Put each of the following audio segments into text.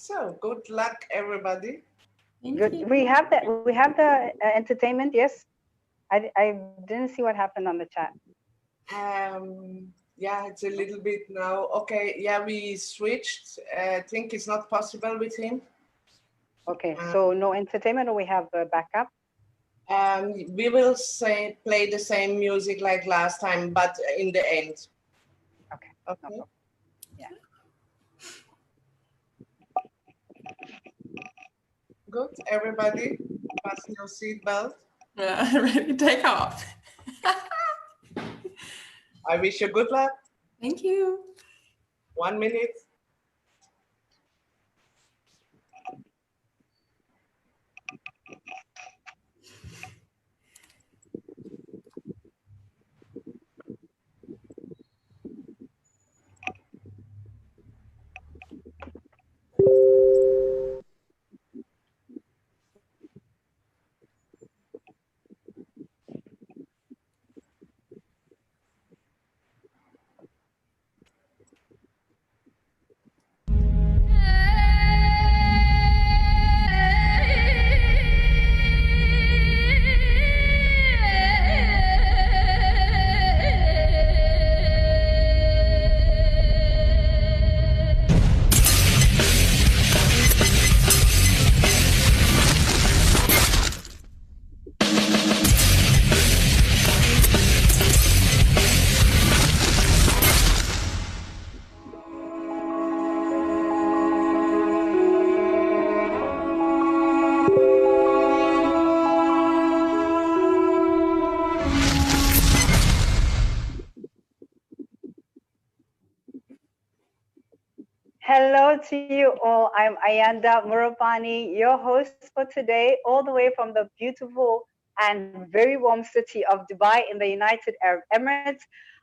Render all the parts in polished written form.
So good luck, everybody. Good. We have the entertainment. Yes, I didn't see what happened on the chat. Yeah, it's a little bit now. Okay, yeah, we switched. I think it's not possible with him. Okay, so no entertainment, or we have backup. We will play the same music like last time, but in the end. Okay. Okay. No problem. Yeah. Good. Everybody, fasten your seatbelt. Yeah, ready to take off. I wish you good luck. Thank you. 1 minute. Hello to you all. I'm Ayanda Murapani, your host for today, all the way from the beautiful and very warm city of Dubai in the United Arab Emirates.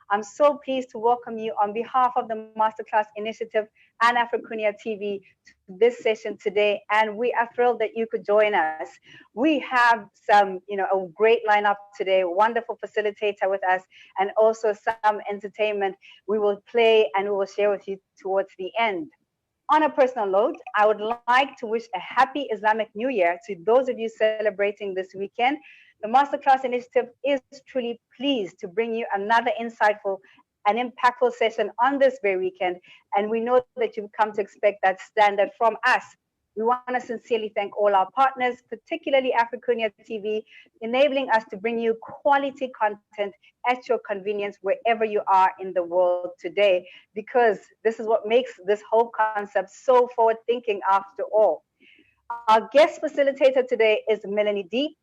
I'm so pleased to welcome you on behalf of the Masterclass Initiative and Africunia TV to this session today. And we are thrilled that you could join us. We have a great lineup today, wonderful facilitator with us, and also some entertainment we will play and we will share with you towards the end. On a personal note, I would like to wish a happy Islamic New Year to those of you celebrating this weekend. The Masterclass Initiative is truly pleased to bring you another insightful and impactful session on this very weekend. And we know that you've come to expect that standard from us. We want to sincerely thank all our partners, particularly Africunia TV, enabling us to bring you quality content at your convenience wherever you are in the world today, because this is what makes this whole concept so forward thinking after all. Our guest facilitator today is Melanie D.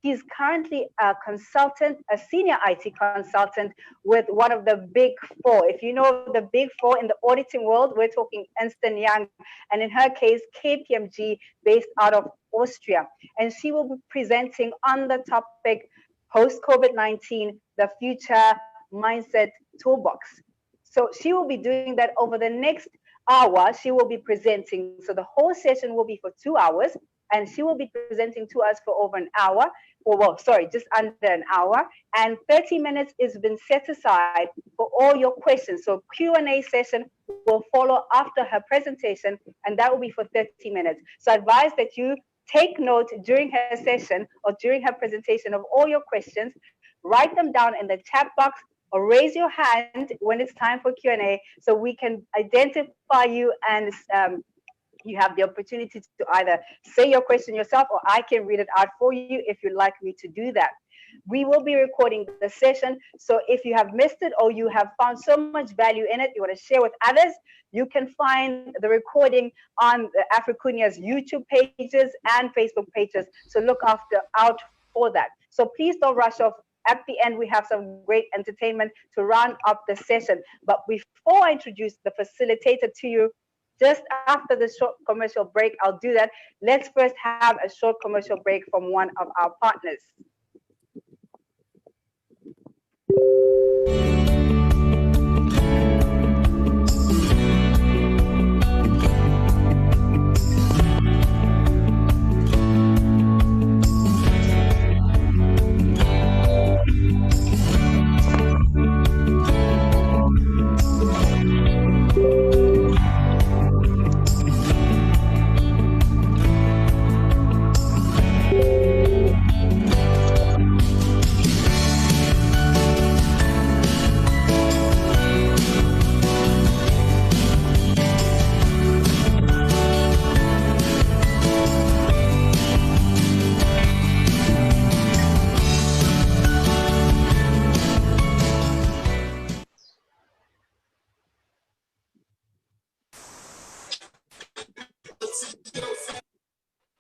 She's currently a consultant, a senior IT consultant with one of the big four. If you know the big four in the auditing world, we're talking Ernst & Young, and in her case, KPMG, based out of Austria. And she will be presenting on the topic post-COVID-19, the future mindset toolbox. So she will be doing that over the next hour. She will be presenting. So the whole session will be for 2 hours, and she will be presenting to us for over an hour, just under an hour. And 30 minutes is been set aside for all your questions. So Q&A session will follow after her presentation, and that will be for 30 minutes. So I advise that you take note during her session or during her presentation of all your questions, write them down in the chat box, or raise your hand when it's time for Q&A so we can identify you, and you have the opportunity to either say your question yourself or I can read it out for you if you'd like me to do that. We will be recording the session, so if you have missed it or you have found so much value in it, you want to share with others, you can find the recording on the Africunia's YouTube pages and Facebook pages, so look out for that. So please don't rush off. At the end, we have some great entertainment to round up the session. But before I introduce the facilitator to you, just after the short commercial break, I'll do that. Let's first have a short commercial break from one of our partners.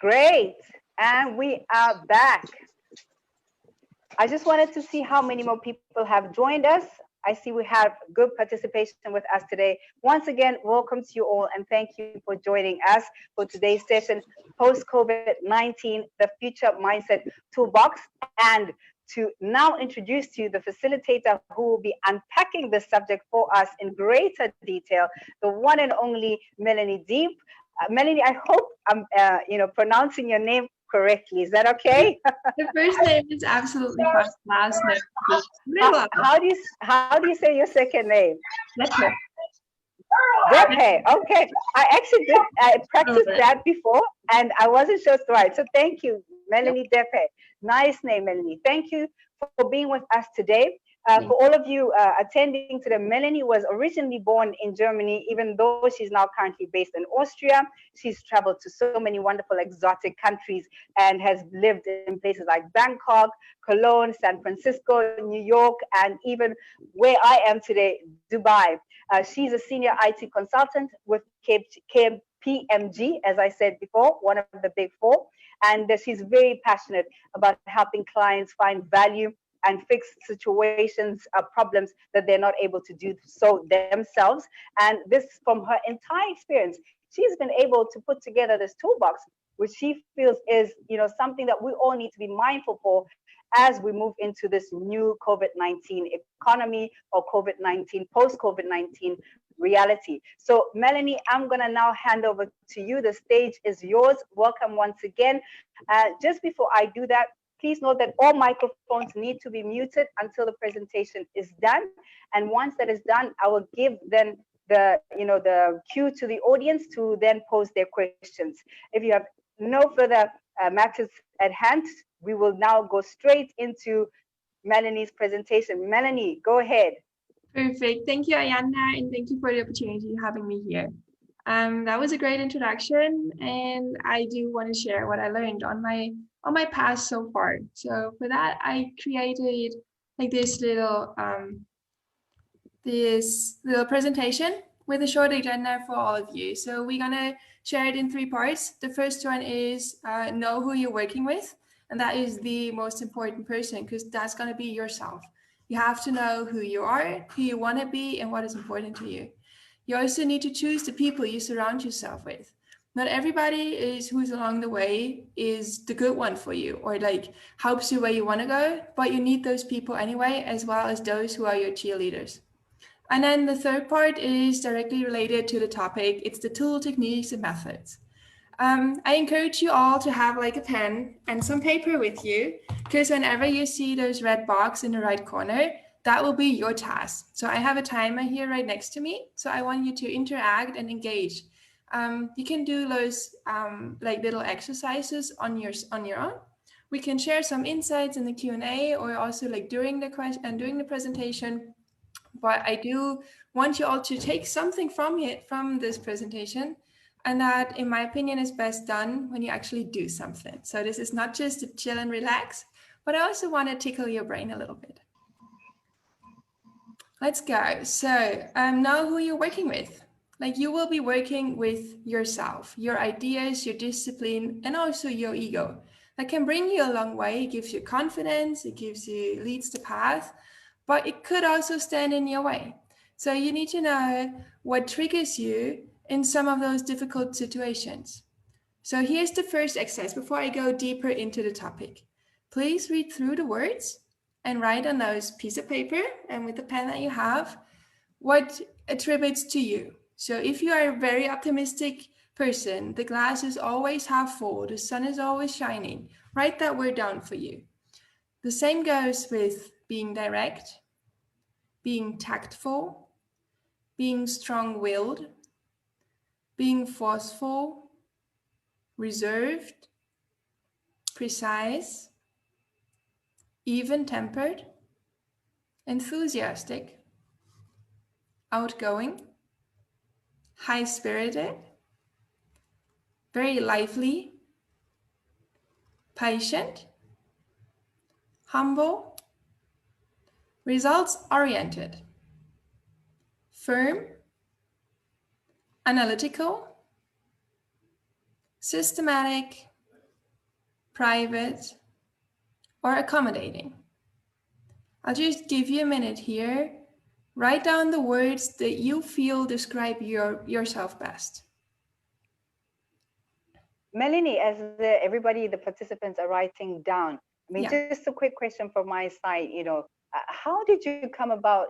Great. And we are back. I just wanted to see how many more people have joined us. I see we have good participation with us today. Once again, welcome to you all and thank you for joining us for today's session, Post-COVID-19, the Future Mindset Toolbox. And to now introduce to you the facilitator who will be unpacking this subject for us in greater detail, the one and only Melanie Deep. Melanie, I hope I'm pronouncing your name correctly. Is that okay? The first name is absolutely fine. Last name is Lila. How do you say your second name? Deppe. Deppe. Okay. I actually did practice that before and I wasn't sure it's right. So thank you, Melanie Deppe. Nice name, Melanie. Thank you for being with us today. For all of you attending today, Melanie was originally born in Germany, even though she's now currently based in Austria. She's traveled to so many wonderful exotic countries and has lived in places like Bangkok, Cologne, San Francisco, New York, and even where I am today, Dubai. She's a senior IT consultant with KPMG, as I said before, one of the big four. And she's very passionate about helping clients find value and fix situations, problems that they're not able to do so themselves. And this, from her entire experience, she's been able to put together this toolbox, which she feels is, something that we all need to be mindful for as we move into this new COVID-19 economy or COVID-19, post-COVID-19 reality. So Melanie, I'm gonna now hand over to you. The stage is yours. Welcome once again. Just before I do that, please note that all microphones need to be muted until the presentation is done. And once that is done, I will give then the cue to the audience to then pose their questions. If you have no further matters at hand, we will now go straight into Melanie's presentation. Melanie, go ahead. Perfect. Thank you, Ayana, and thank you for the opportunity of having me here. That was a great introduction, and I do want to share what I learned on my path so far. So for that, I created like this little presentation with a short agenda for all of you. So we're gonna share it in 3 parts. The first one is know who you're working with, and that is the most important person because that's gonna be yourself. You have to know who you are, who you want to be, and what is important to you. You also need to choose the people you surround yourself with. Not everybody is who's along the way is the good one for you or like helps you where you want to go, but you need those people anyway, as well as those who are your cheerleaders. And then the third part is directly related to the topic. It's the tool, techniques, and methods. I encourage you all to have like a pen and some paper with you, because whenever you see those red box in the right corner, that will be your task. So I have a timer here right next to me. So I want you to interact and engage. You can do those like little exercises on your own. We can share some insights in the Q&A or also like during the presentation. But I do want you all to take something from this presentation. And that, in my opinion, is best done when you actually do something. So this is not just to chill and relax, but I also want to tickle your brain a little bit. Let's go. So know who you're working with. Like you will be working with yourself, your ideas, your discipline, and also your ego. That can bring you a long way. It gives you confidence. It leads the path, but it could also stand in your way. So you need to know what triggers you in some of those difficult situations. So here's the first exercise before I go deeper into the topic. Please read through the words and write on those piece of paper and with the pen that you have, what attributes to you. So if you are a very optimistic person, the glass is always half full, the sun is always shining, write that word down for you. The same goes with being direct, being tactful, being strong-willed, being forceful, reserved, precise, even-tempered, enthusiastic, outgoing, high-spirited, very lively, patient, humble, results-oriented, firm, analytical, systematic, private, or accommodating? I'll just give you a minute here. Write down the words that you feel describe yourself best. Melanie, as everybody, the participants are writing down, I mean, Yeah. just a quick question from my side, how did you come about,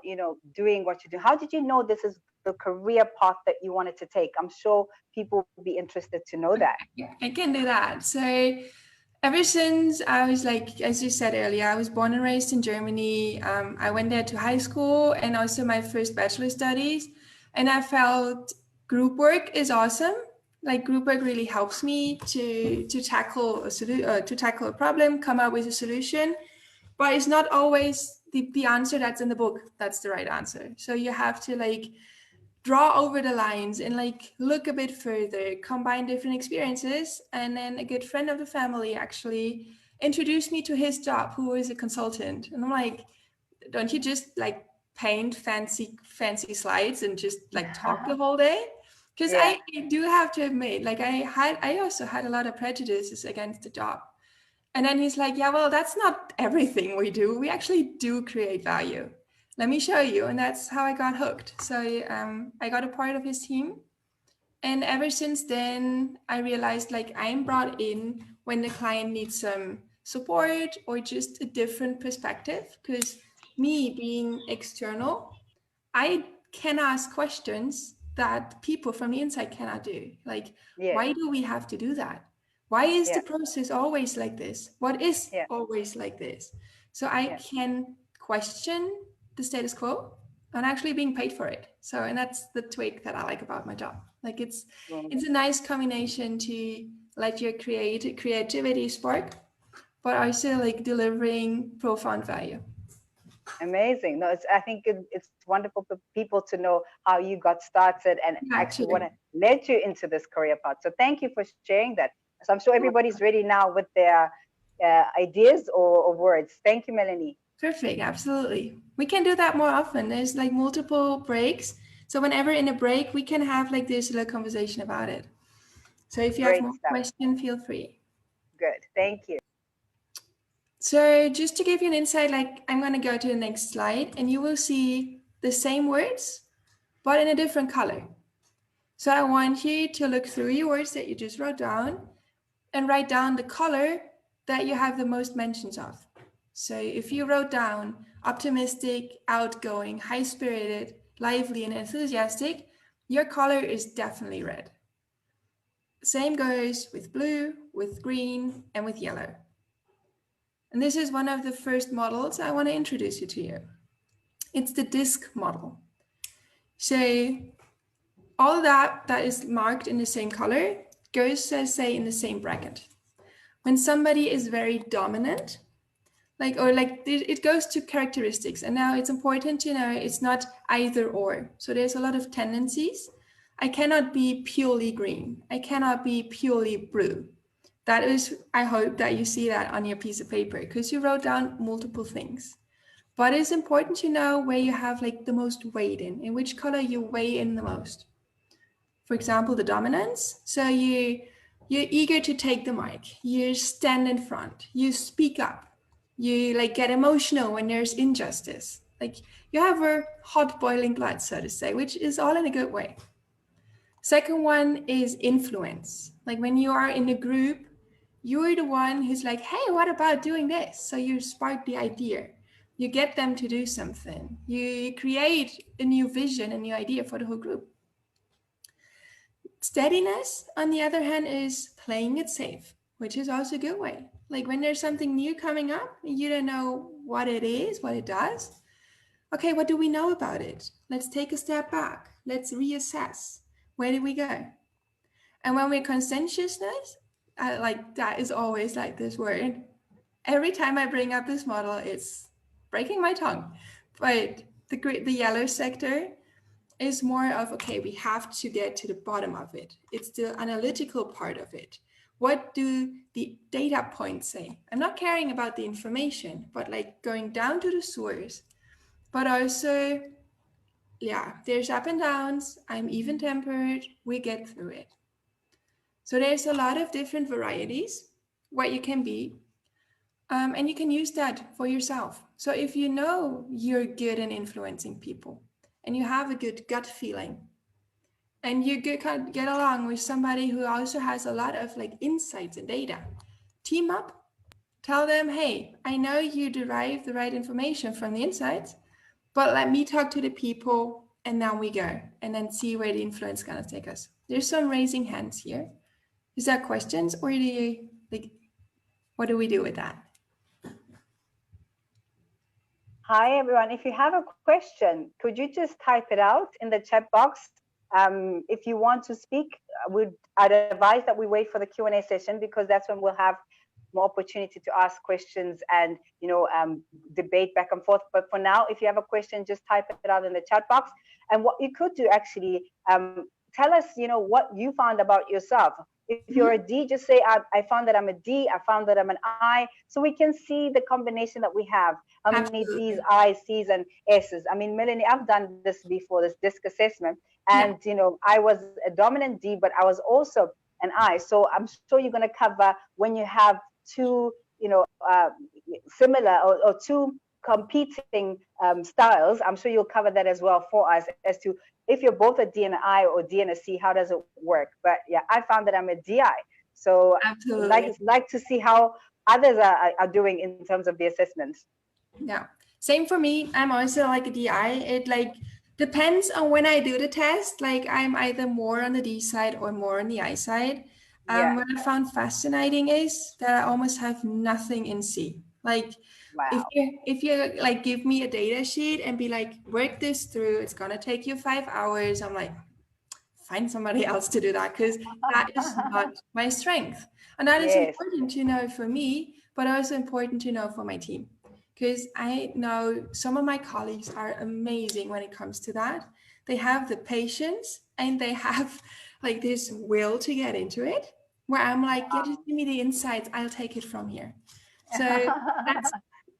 doing what you do? How did you know this is the career path that you wanted to take? I'm sure people will be interested to know that. Yeah, I can do that. So ever since I was like, as you said earlier, I was born and raised in Germany. I went there to high school and also my first bachelor studies. And I felt group work is awesome. Like group work really helps me to tackle a problem, come up with a solution. But it's not always the answer that's in the book that's the right answer. So you have to like draw over the lines and like look a bit further, combine different experiences. And then a good friend of the family actually introduced me to his job, who is a consultant. And I'm like, don't you just like paint fancy slides and just like talk the whole day? Because Yeah. I do have to admit, like I also had a lot of prejudices against the job. And then he's like, yeah, well, that's not everything we do. We actually do create value. Let me show you. And that's how I got hooked. So I got a part of his team. And ever since then, I realized like I'm brought in when the client needs some support or just a different perspective. Because me being external, I can ask questions that people from the inside cannot do. Like, Yeah. why do we have to do that? Why is Yeah. the process always like this? What is Yeah. always like this? So I Yeah. can question the status quo and actually being paid for it. So, and that's the twig that I like about my job. Like Well, it's a nice combination to let your creativity spark, but also like delivering profound value. amazing. No, I think it's wonderful for people to know how you got started and Yeah, actually what true. led you into this career path. So thank you for sharing that. So I'm sure everybody's ready now with their ideas or words. Thank you, Melanie. Perfect, absolutely. We can do that more often. There's like multiple breaks. So whenever in a break, we can have like this little conversation about it. So if you have Great more stuff. questions, feel free. Good. Thank you. So just to give you an insight, like I'm going to go to the next slide and you will see the same words, but in a different color. So I want you to look through your words that you just wrote down and write down the color that you have the most mentions of. So if you wrote down optimistic, outgoing, high-spirited, lively, and enthusiastic, your color is definitely red. Same goes with blue, with green, and with yellow. And this is one of the first models I want to introduce you to you. It's the disc model. So all that is marked in the same color goes, say, in the same bracket. When somebody is very dominant, it goes to characteristics, and now it's important to know it's not either or. So there's a lot of tendencies. I cannot be purely green. I cannot be purely blue. That is, I hope that you see that on your piece of paper because you wrote down multiple things. But it's important to know where you have like the most weight in which color you weigh in the most. For example, the dominance. So you're eager to take the mic. You stand in front. You speak up. You like get emotional when there's injustice. Like you have a hot boiling blood, so to say, which is all in a good way. Second one is influence. Like when you are in a group, you're the one who's like, hey, what about doing this? So you spark the idea. You get them to do something. You create a new vision, a new idea for the whole group. Steadiness, on the other hand, is playing it safe, which is also a good way. Like when there's something new coming up, you don't know what it is, what it does. Okay, what do we know about it? Let's take a step back. Let's reassess. Where did we go? And when we're conscientiousness, like that is always like this word. Every time I bring up this model, it's breaking my tongue. But the yellow sector is more of, okay, we have to get to the bottom of it. It's the analytical part of it. What do the data points say? I'm not caring about the information, but like going down to the source. But also, yeah, there's up and downs. I'm even tempered. We get through it. So there's a lot of different varieties. what you can be. And you can use that for yourself. So if you know you're good in influencing people and you have a good gut feeling and you get along with somebody who also has a lot of like insights and data, team up, tell them, hey, I know you derive the right information from the insights, but let me talk to the people and now we go and then see where the influence is going to take us. There's some raising hands here. Is that questions or do you like, what do we do with that? Hi, everyone. If you have a question, could you just type it out in the chat box? If you want to speak, I'd advise that we wait for the Q&A session because that's when we'll have more opportunity to ask questions and, you know, debate back and forth. But for now, if you have a question, just type it out in the chat box. And what you could do actually, tell us, you know, what you found about yourself. If you're a D, just say, I found that I'm a D, I found that I'm an I, so we can see the combination that we have. How many D's, I's, C's, and S's. I mean, Melanie, I've done this before, this DISC assessment, and, you know, I was a dominant D, but I was also an I. So I'm sure you're going to cover when you have two, you know, similar or two competing styles. I'm sure you'll cover that as well for us as to if you're both a D and an I or D and a C, how does it work? But yeah, I found that I'm a DI. So like to see how others are doing in terms of the assessments. Yeah, same for me. I'm also like a DI. It like depends on when I do the test. Like I'm either more on the D side or more on the I side. What I found fascinating is that I almost have nothing in C. Like if you like give me a data sheet and be like, work this through, it's gonna take you 5 hours. I'm like, find somebody else to do that because that is not my strength. And that is important to know for me, but also important to know for my team. Because I know some of my colleagues are amazing when it comes to that. They have the patience and they have like this will to get into it, where I'm like, yeah, just give me the insights, I'll take it from here. So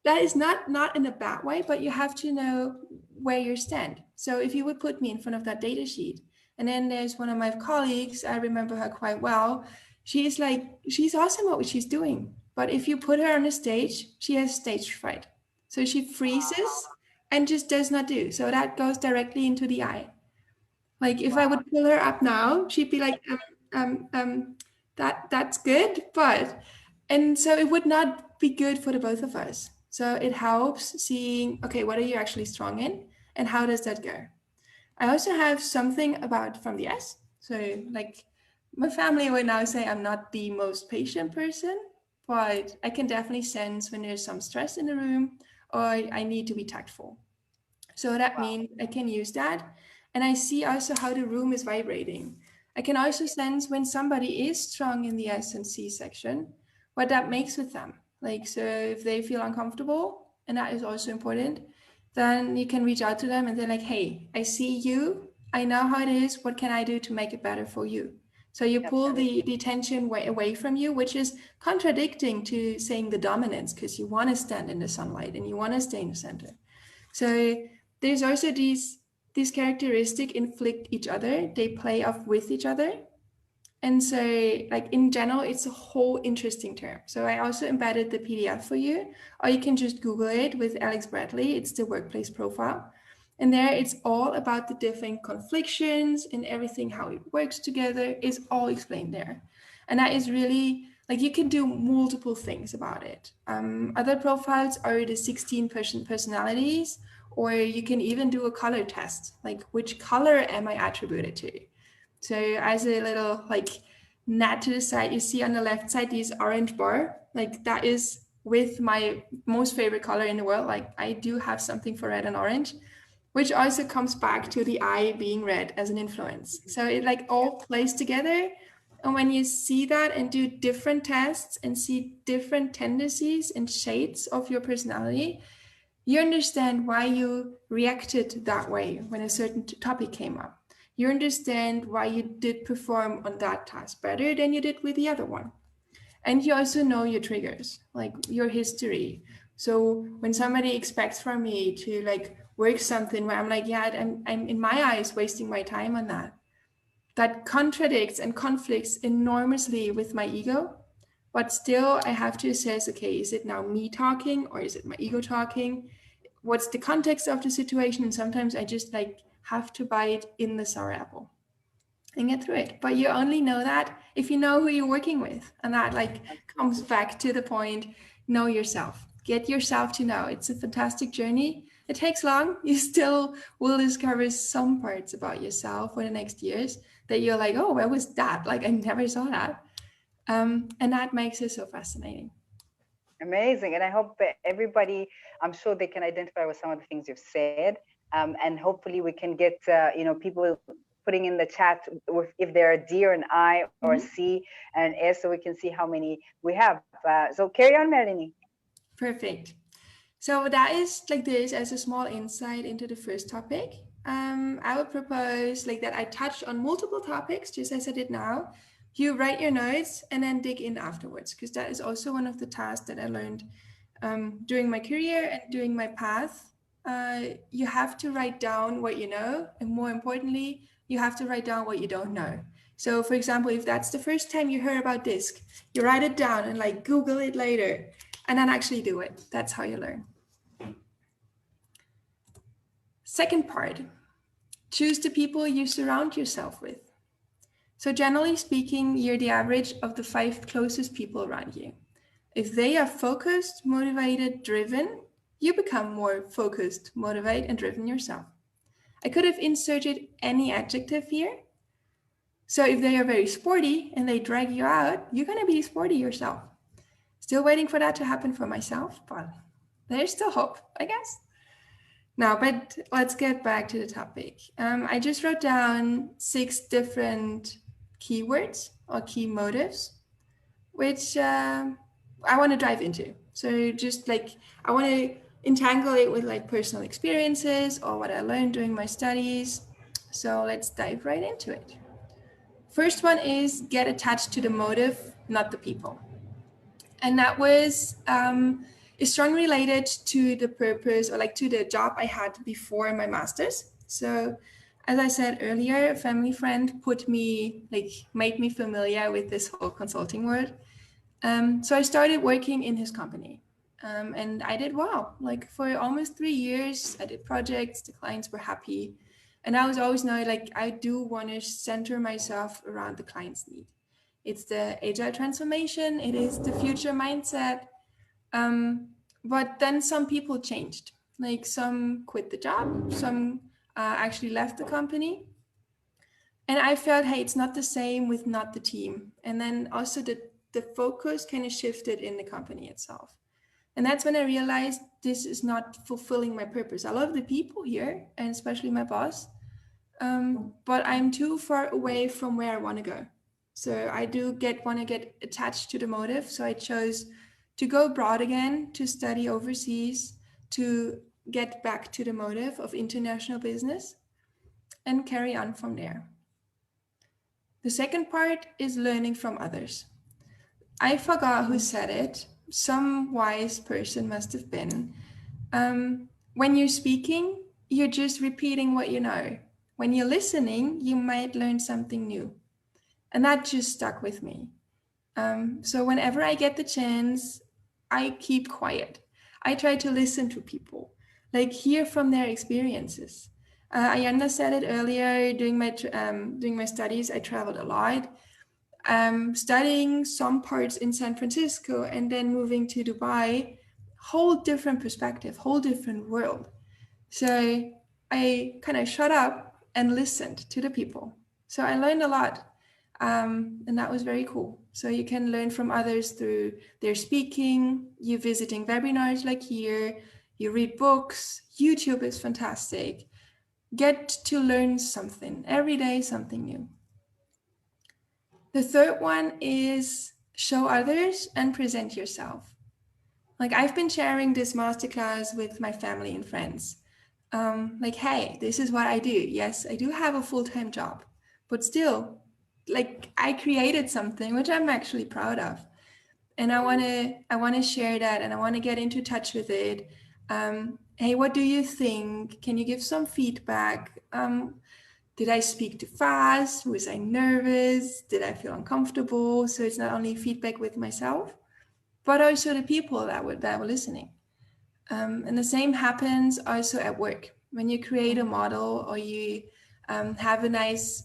that is not in a bad way, but you have to know where you stand. So if you would put me in front of that data sheet, and then there's one of my colleagues, I remember her quite well. She's awesome at what she's doing. But if you put her on a stage, she has stage fright. So she freezes and just does not do. So that goes directly into the eye. Like if I would pull her up now, she'd be like, that's good, but, and so it would not be good for the both of us. So it helps seeing, okay, what are you actually strong in and how does that go? I also have something about from the S. So like my family would now say I'm not the most patient person, but I can definitely sense when there's some stress in the room or I need to be tactful. So that means I can use that. And I see also how the room is vibrating. I can also sense when somebody is strong in the S and C section, what that makes with them. Like, so if they feel uncomfortable, and that is also important, then you can reach out to them and they're like, hey, I see you. I know how it is. What can I do to make it better for you? So you pull the tension away from you, which is contradicting to saying the dominance, because you want to stand in the sunlight and you want to stay in the center. So there's also these characteristics inflict each other. They play off with each other. And so like in general, it's a whole interesting term. So I also embedded the PDF for you, or you can just Google it with Alex Bradley. It's the workplace profile. And there it's all about the different conflictions and everything, how it works together is all explained there. And that is really like you can do multiple things about it. Other profiles are the 16 personalities, or you can even do a color test, like which color am I attributed to? So as a little like net to the side, you see on the left side, this orange bar, like that is with my most favorite color in the world. Like I do have something for red and orange, which also comes back to the eye being red as an influence. So it like all plays together. And when you see that and do different tests and see different tendencies and shades of your personality, you understand why you reacted that way when a certain topic came up. You understand why you did perform on that task better than you did with the other one. And you also know your triggers, like your history. So when somebody expects from me to like work something where I'm like, yeah, I'm in my eyes wasting my time on that. That contradicts and conflicts enormously with my ego. But still, I have to assess, okay, is it now me talking or is it my ego talking? What's the context of the situation? And sometimes I just like have to bite in the sour apple and get through it. But you only know that if you know who you're working with. And that like comes back to the point, know yourself. Get yourself to know. It's a fantastic journey. It takes long. You still will discover some parts about yourself for the next years that you're like, oh, where was that? Like I never saw that. And that makes it so fascinating. Amazing. And I hope that everybody, I'm sure they can identify with some of the things you've said. And hopefully we can get, people putting in the chat if they're a D or an I or a C and an S, so we can see how many we have. So carry on, Melanie. Perfect. So that is like this as a small insight into the first topic. I would propose like that I touch on multiple topics, just as I did now. You write your notes and then dig in afterwards, because that is also one of the tasks that I learned during my career and during my path. You have to write down what you know, and more importantly, you have to write down what you don't know. So for example, if that's the first time you heard about DISC, you write it down and like Google it later and then actually do it. That's how you learn. Second part, choose the people you surround yourself with. So generally speaking, you're the average of the 5 closest people around you. If they are focused, motivated, driven, you become more focused, motivated, and driven yourself. I could have inserted any adjective here. So if they are very sporty and they drag you out, you're going to be sporty yourself. Still waiting for that to happen for myself, but there's still hope, I guess. Now, but let's get back to the topic. I just wrote down 6 different keywords or key motives, which I want to dive into. So just like, I want to entangle it with like personal experiences or what I learned during my studies. So let's dive right into it. First one is get attached to the motive, not the people. And that was is strongly related to the purpose or like to the job I had before my master's. So as I said earlier, a family friend made me familiar with this whole consulting world. So I started working in his company. And I did well. Like for almost 3 years, I did projects, the clients were happy. And I was always knowing like I do want to center myself around the client's need. It's the agile transformation, it is the future mindset. But then some people changed. Like some quit the job, some actually left the company. And I felt, hey, it's not the same with not the team. And then also the focus kind of shifted in the company itself. And that's when I realized this is not fulfilling my purpose. I love the people here, and especially my boss, but I'm too far away from where I want to go. So I want to get attached to the motive. So I chose to go abroad again, to study overseas, to get back to the motive of international business and carry on from there. The second part is learning from others. I forgot who said it. Some wise person must have been. When you're speaking, you're just repeating what you know. When you're listening, you might learn something new. And that just stuck with me. So whenever I get the chance, I keep quiet. I try to listen to people, like hear from their experiences. Ayanda said it earlier, during my studies, I traveled a lot. Studying some parts in San Francisco and then moving to Dubai, whole different perspective, whole different world. So I kind of shut up and listened to the people. So I learned a lot. And that was very cool. So you can learn from others through their speaking, you visiting webinars like here, you read books, YouTube is fantastic. Get to learn something, every day something new. The third one is show others and present yourself. Like I've been sharing this masterclass with my family and friends. Like, hey, this is what I do. Yes, I do have a full-time job, but still, like I created something which I'm actually proud of. And I wanna share that and I wanna get into touch with it. Hey, what do you think? Can you give some feedback? Did I speak too fast? Was I nervous? Did I feel uncomfortable? So it's not only feedback with myself, but also the people that were listening. And the same happens also at work. When you create a model or you have a nice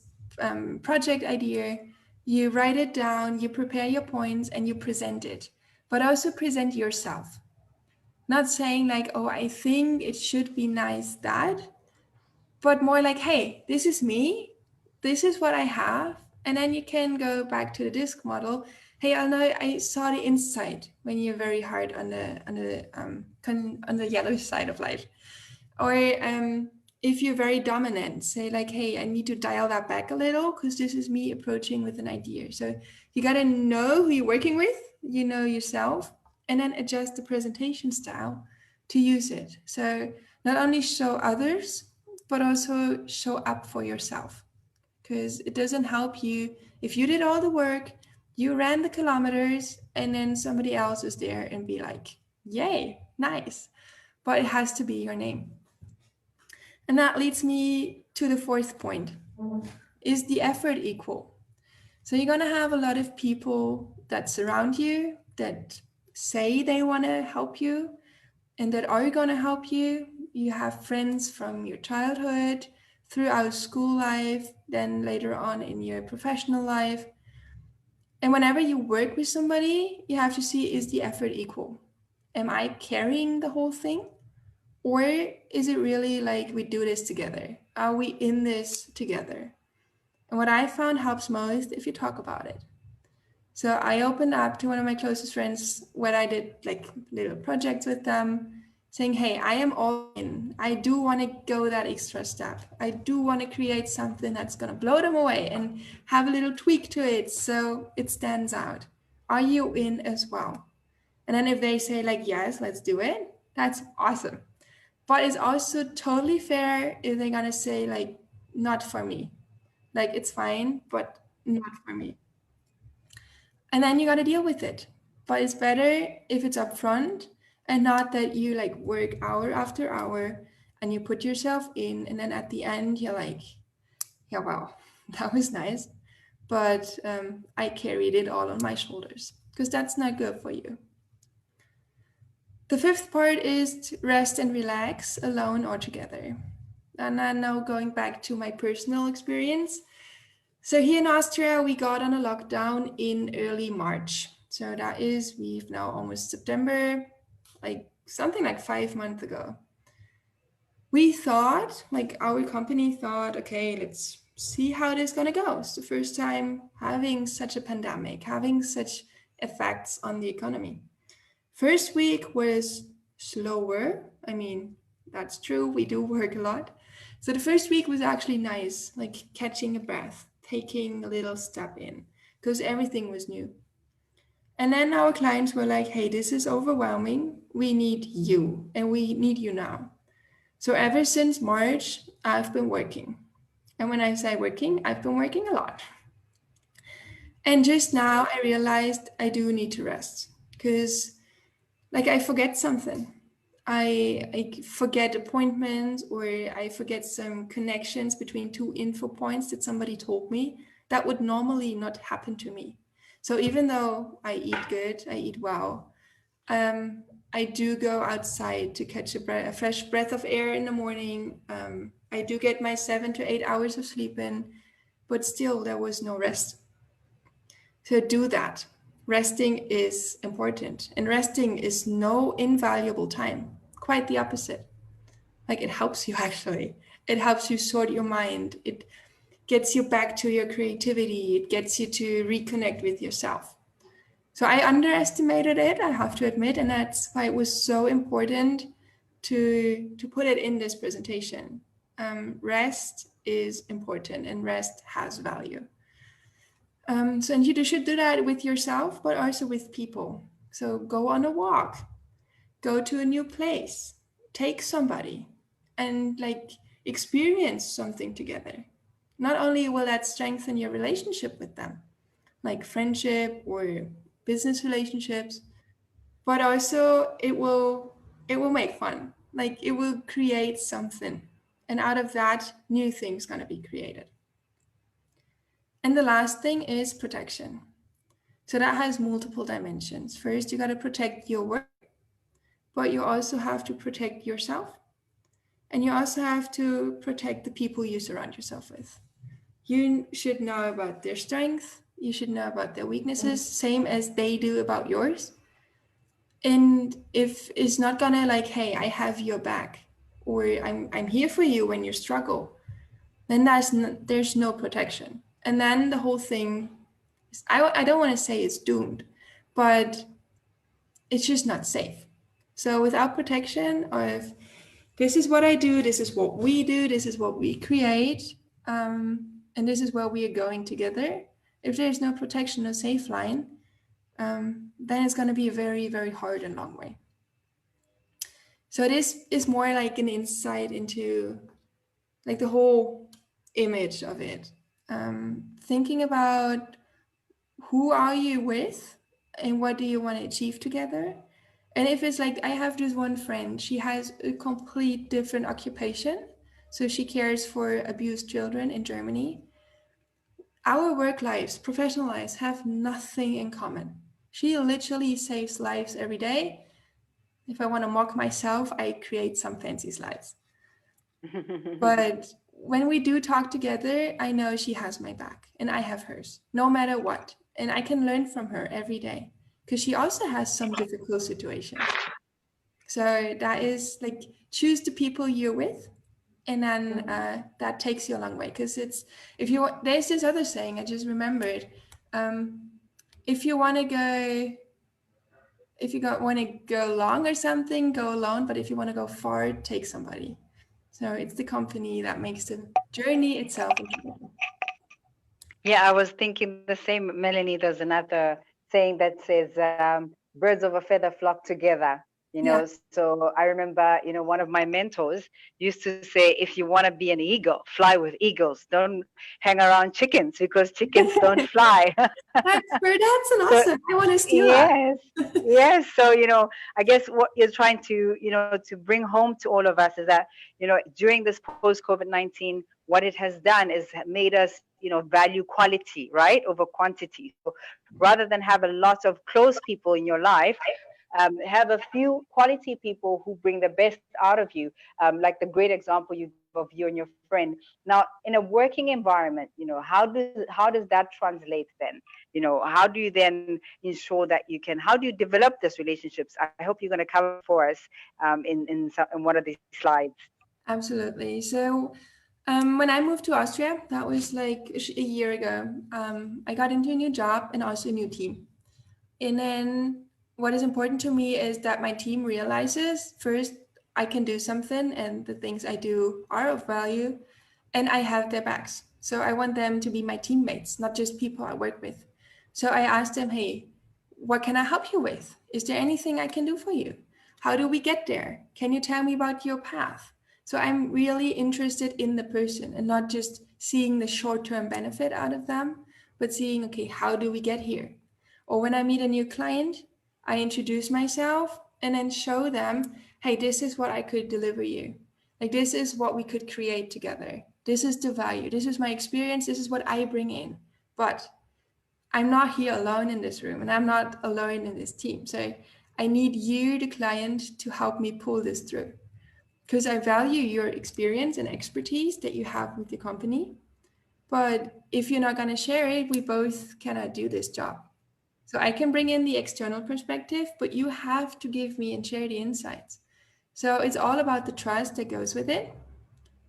project idea, you write it down, you prepare your points, and you present it. But also present yourself. Not saying like, oh, I think it should be nice that, but more like, hey, this is me, this is what I have. And then you can go back to the disc model. Hey, I know I saw the inside when you're very hard on the yellow side of life. Or if you're very dominant, say like, hey, I need to dial that back a little because this is me approaching with an idea. So you got to know who you're working with, you know yourself, and then adjust the presentation style to use it. So not only show others, but also show up for yourself, because it doesn't help you if you did all the work, you ran the kilometers, and then somebody else is there and be like, yay, nice. But it has to be your name. And that leads me to the fourth point. Is the effort equal? So you're going to have a lot of people that surround you, that say they want to help you, and that are going to help you. You have friends from your childhood, throughout school life, then later on in your professional life. And whenever you work with somebody, you have to see, is the effort equal? Am I carrying the whole thing? Or is it really like we do this together? Are we in this together? And what I found helps most if you talk about it. So I opened up to one of my closest friends when I did like little projects with them, saying, hey, I am all in. I do want to go that extra step. I do want to create something that's going to blow them away and have a little tweak to it so it stands out. Are you in as well? And then if they say like, yes, let's do it, that's awesome. But it's also totally fair if they're going to say like, not for me. Like, it's fine, but not for me. And then you got to deal with it. But it's better if it's upfront and not that you like work hour after hour and you put yourself in, and then at the end you're like, yeah, wow, that was nice, but I carried it all on my shoulders, because that's not good for you. The fifth part is to rest and relax, alone or together. And I'm now going back to my personal experience. So here in Austria, we got on a lockdown in early March. So that is, we've now almost September, like something like 5 months ago. We thought, like our company thought, okay, let's see how it is going to go. It's the first time having such a pandemic, having such effects on the economy. First week was slower. I mean, that's true. We do work a lot. So the first week was actually nice, like catching a breath, taking a little step in, because everything was new. And then our clients were like, hey, this is overwhelming. We need you, and we need you now. So ever since March, I've been working. And when I say working, I've been working a lot. And just now I realized I do need to rest, because like I forget something. I forget appointments, or I forget some connections between two info points that somebody told me that would normally not happen to me. So even though I eat good, I eat well, I do go outside to catch a fresh breath of air in the morning. I do get my 7 to 8 hours of sleep in, but still there was no rest. So do that. Resting is important, and resting is no invaluable time. Quite the opposite. Like, it helps you actually. It helps you sort your mind. It gets you back to your creativity. It gets you to reconnect with yourself. So I underestimated it, I have to admit, and that's why it was so important to put it in this presentation. Rest is important, and rest has value. So, and you should do that with yourself, but also with people. So go on a walk, go to a new place, take somebody, and like experience something together. Not only will that strengthen your relationship with them, like friendship or business relationships, but also it will make fun. Like, it will create something, And out of that, new things going to be created. And the last thing is protection. So that has multiple dimensions. First, you got to protect your work, but you also have to protect yourself. And you also have to protect the people you surround yourself with. You should know about their strengths. You should know about their weaknesses, same as they do about yours. And if it's not gonna like, hey, I have your back, or I'm here for you when you struggle, then there's no protection. And then the whole thing is, I don't want to say it's doomed, but it's just not safe. So without protection of this is what I do, this is what we do, this is what we create, and this is where we are going together. If there's no protection or safe line, then it's going to be a very, very hard and long way. So this is more like an insight into like the whole image of it. Thinking about who are you with and what do you want to achieve together. And if it's like, I have this one friend, she has a complete different occupation. So she cares for abused children in Germany. Our work lives, professional lives, have nothing in common. She literally saves lives every day. If I want to mock myself, I create some fancy slides. But when we do talk together, I know she has my back and I have hers, no matter what. And I can learn from her every day because she also has some difficult situations. So that is like, choose the people you're with, and then that takes you a long way. Because it's, if you, there's this other saying I just remembered, if you want to go, if you want to go long or something, go alone. But if you want to go far, take somebody. So it's the company that makes the journey itself enjoyable. Yeah, I was thinking the same, Melanie. There's another saying that says, birds of a feather flock together. You know, Yeah. so I remember, you know, one of my mentors used to say, if you want to be an eagle, fly with eagles. Don't hang around chickens because chickens don't fly. That's an So awesome. I want to steal that. yes, yes. So, you know, I guess what you're trying to, you know, to bring home to all of us is that, you know, during this post COVID-19, what it has done is made us, you know, value quality, right, over quantity. So rather than have a lot of close people in your life, have a few quality people who bring the best out of you, like the great example you gave of you and your friend. Now, in a working environment, you know, how does that translate then? You know, how do you then ensure that you can? How do you develop these relationships? I hope you're going to cover for us in one of these slides. Absolutely. So when I moved to Austria, that was like a year ago, I got into a new job and also a new team. And then what is important to me is that my team realizes first I can do something and the things I do are of value and I have their backs. So I want them to be my teammates, not just people I work with. So I asked them, hey, what can I help you with? Is there anything I can do for you? How do we get there? Can you tell me about your path? So I'm really interested in the person and not just seeing the short-term benefit out of them, but seeing, okay, how do we get here? Or when I meet a new client, I introduce myself and then show them, hey, this is what I could deliver you. Like, this is what we could create together. This is the value. This is my experience. This is what I bring in. But I'm not here alone in this room and I'm not alone in this team. So I need you, the client, to help me pull this through because I value your experience and expertise that you have with the company. But if you're not going to share it, we both cannot do this job. So I can bring in the external perspective, but you have to give me and share the insights. So it's all about the trust that goes with it.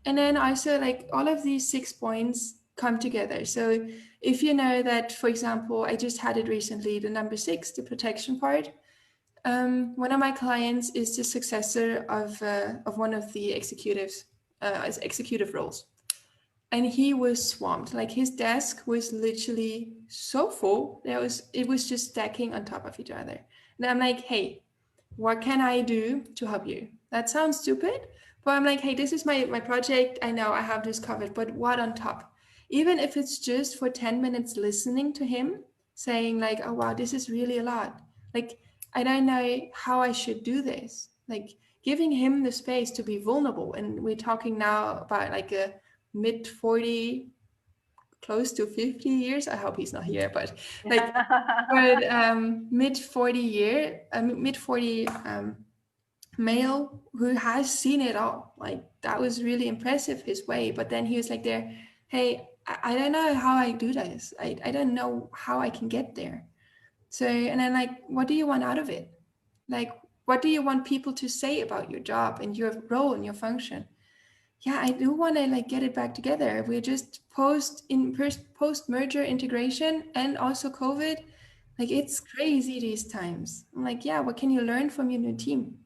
And then also like all of these 6 points come together. So if you know that, for example, I just had it recently, the number 6, the protection part. One of my clients is the successor of one of the executives, as executive roles. And he was swamped. Like his desk was literally so full. It was just stacking on top of each other. And I'm like, hey, what can I do to help you? That sounds stupid, but I'm like, hey, this is my project. I know I have this covered, but what on top? Even if it's just for 10 minutes listening to him saying like, oh, wow, this is really a lot. Like, I don't know how I should do this. Like, giving him the space to be vulnerable. And we're talking now about like a mid 40, close to 50 years. I hope he's not here, but like mid 40 male who has seen it all. Like that was really impressive, his way. But then he was like there, hey, I don't know how I do this. I don't know how I can get there. So, and then like, what do you want out of it? Like, what do you want people to say about your job and your role and your function? Yeah, I do want to like get it back together. We're just post merger integration and also COVID. Like it's crazy these times. I'm like, yeah, what can you learn from your new team?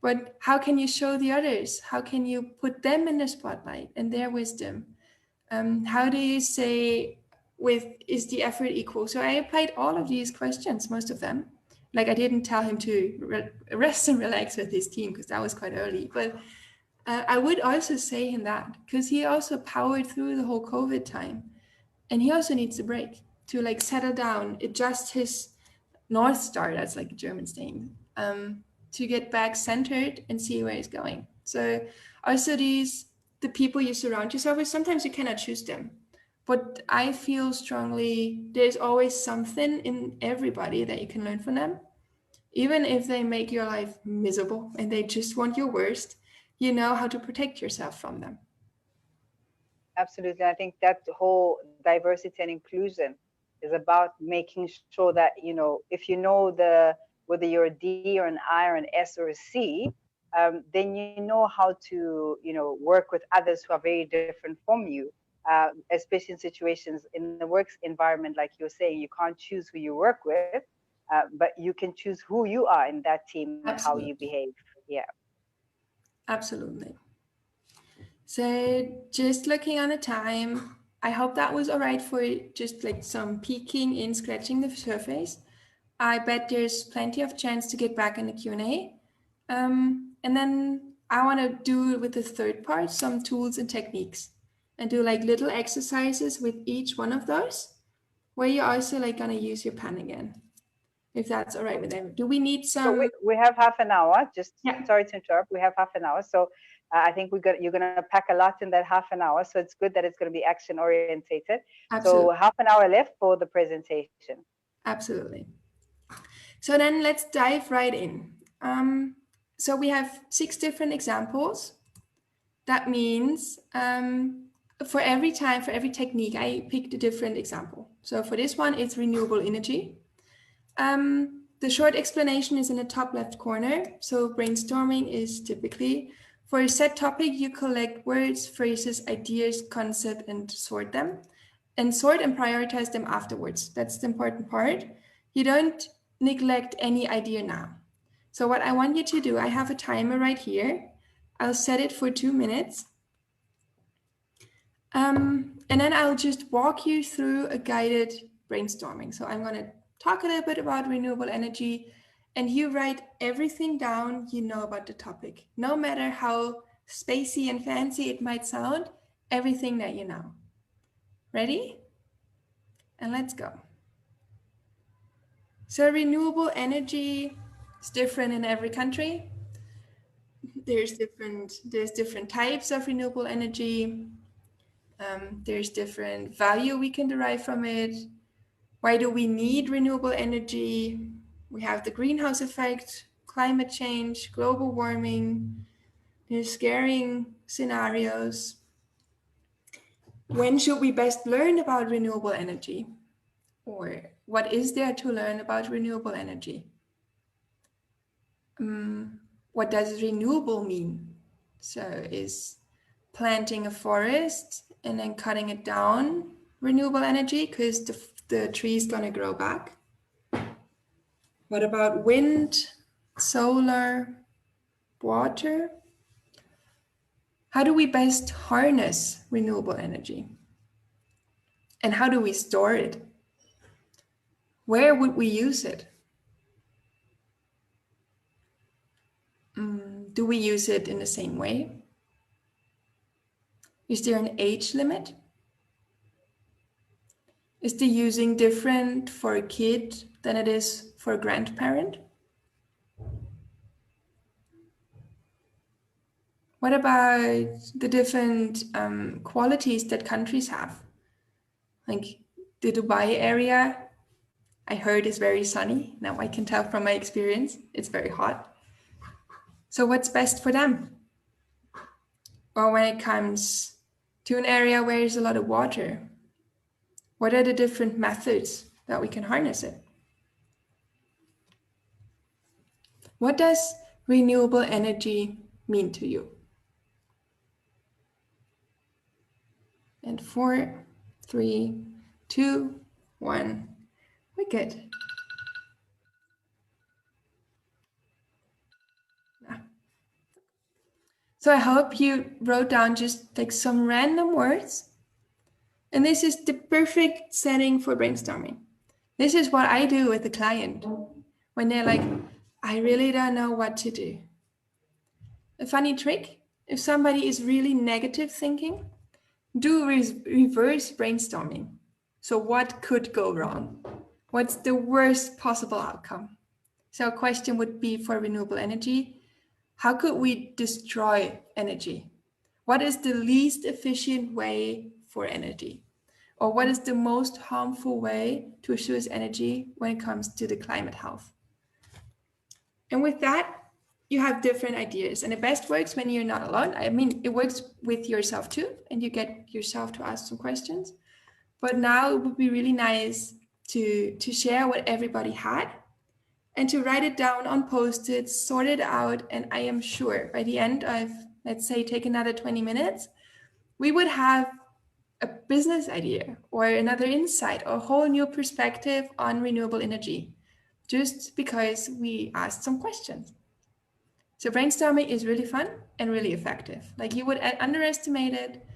But how can you show the others? How can you put them in the spotlight and their wisdom? How do you say with is the effort equal? So I applied all of these questions, most of them. Like I didn't tell him to rest and relax with his team because that was quite early. But I would also say him that because he also powered through the whole COVID time, and he also needs a break to like settle down, adjust his North Star. That's like a German saying. To get back centered and see where he's going. So also the people you surround yourself with, sometimes you cannot choose them. But I feel strongly there's always something in everybody that you can learn from them. Even if they make your life miserable and they just want your worst, you know how to protect yourself from them. Absolutely. I think that whole diversity and inclusion is about making sure that, if you know whether you're a D or an I or an S or a C, then you know how to, work with others who are very different from you, especially in situations in the work environment, like you were saying, you can't choose who you work with, but you can choose who you are in that team and how you behave. Yeah. Absolutely. So just looking on the time, I hope that was all right for just like some peeking in, scratching the surface. I bet there's plenty of chance to get back in the Q&A. And then I want to do with the third part, some tools and techniques and do like little exercises with each one of those where you're also like going to use your pen again, if that's all right with them. Do we need some? So we have half an hour. Just Yeah. Sorry to interrupt. We have half an hour. So I think you're going to pack a lot in that half an hour. So it's good that it's going to be action orientated. Absolutely. So half an hour left for the presentation. Absolutely. So then let's dive right in. So we have 6 different examples. That means for every technique, I picked a different example. So for this one, it's renewable energy. The short explanation is in the top left corner. So brainstorming is typically for a set topic, you collect words, phrases, ideas, concept, and sort them. And sort and prioritize them afterwards. That's the important part. You don't neglect any idea now. So what I want you to do, I have a timer right here. I'll set it for 2 minutes. And then I'll just walk you through a guided brainstorming. So I'm going to talk a little bit about renewable energy, and you write everything down you know about the topic, no matter how spacey and fancy it might sound, everything that you know. Ready? And let's go. So renewable energy is different in every country. There's different types of renewable energy. There's different value we can derive from it. Why do we need renewable energy? We have the greenhouse effect, climate change, global warming. There's scaring scenarios. When should we best learn about renewable energy? Or what is there to learn about renewable energy? What does renewable mean? So is planting a forest and then cutting it down renewable energy because the tree is going to grow back? What about wind, solar, water? How do we best harness renewable energy? And how do we store it? Where would we use it? Do we use it in the same way? Is there an age limit? Is the using different for a kid than it is for a grandparent? What about the different qualities that countries have? Like the Dubai area, I heard is very sunny. Now I can tell from my experience, it's very hot. So what's best for them? Or when it comes to an area where there's a lot of water, what are the different methods that we can harness it? What does renewable energy mean to you? And 4, 3, 2, 1. Wicked. So I hope you wrote down just like some random words. And this is the perfect setting for brainstorming. This is what I do with the client when they're like, I really don't know what to do. A funny trick, if somebody is really negative thinking, do reverse brainstorming. So what could go wrong? What's the worst possible outcome? So a question would be for renewable energy, how could we destroy energy? What is the least efficient way for energy? Or what is the most harmful way to source energy when it comes to the climate health? And with that, you have different ideas. And it best works when you're not alone. I mean, it works with yourself too, and you get yourself to ask some questions. But now it would be really nice to share what everybody had and to write it down on Post-its, sort it out. And I am sure by the end of, let's say, take another 20 minutes, we would have a business idea or another insight or a whole new perspective on renewable energy, just because we asked some questions. So brainstorming is really fun and really effective. Like you would underestimate it,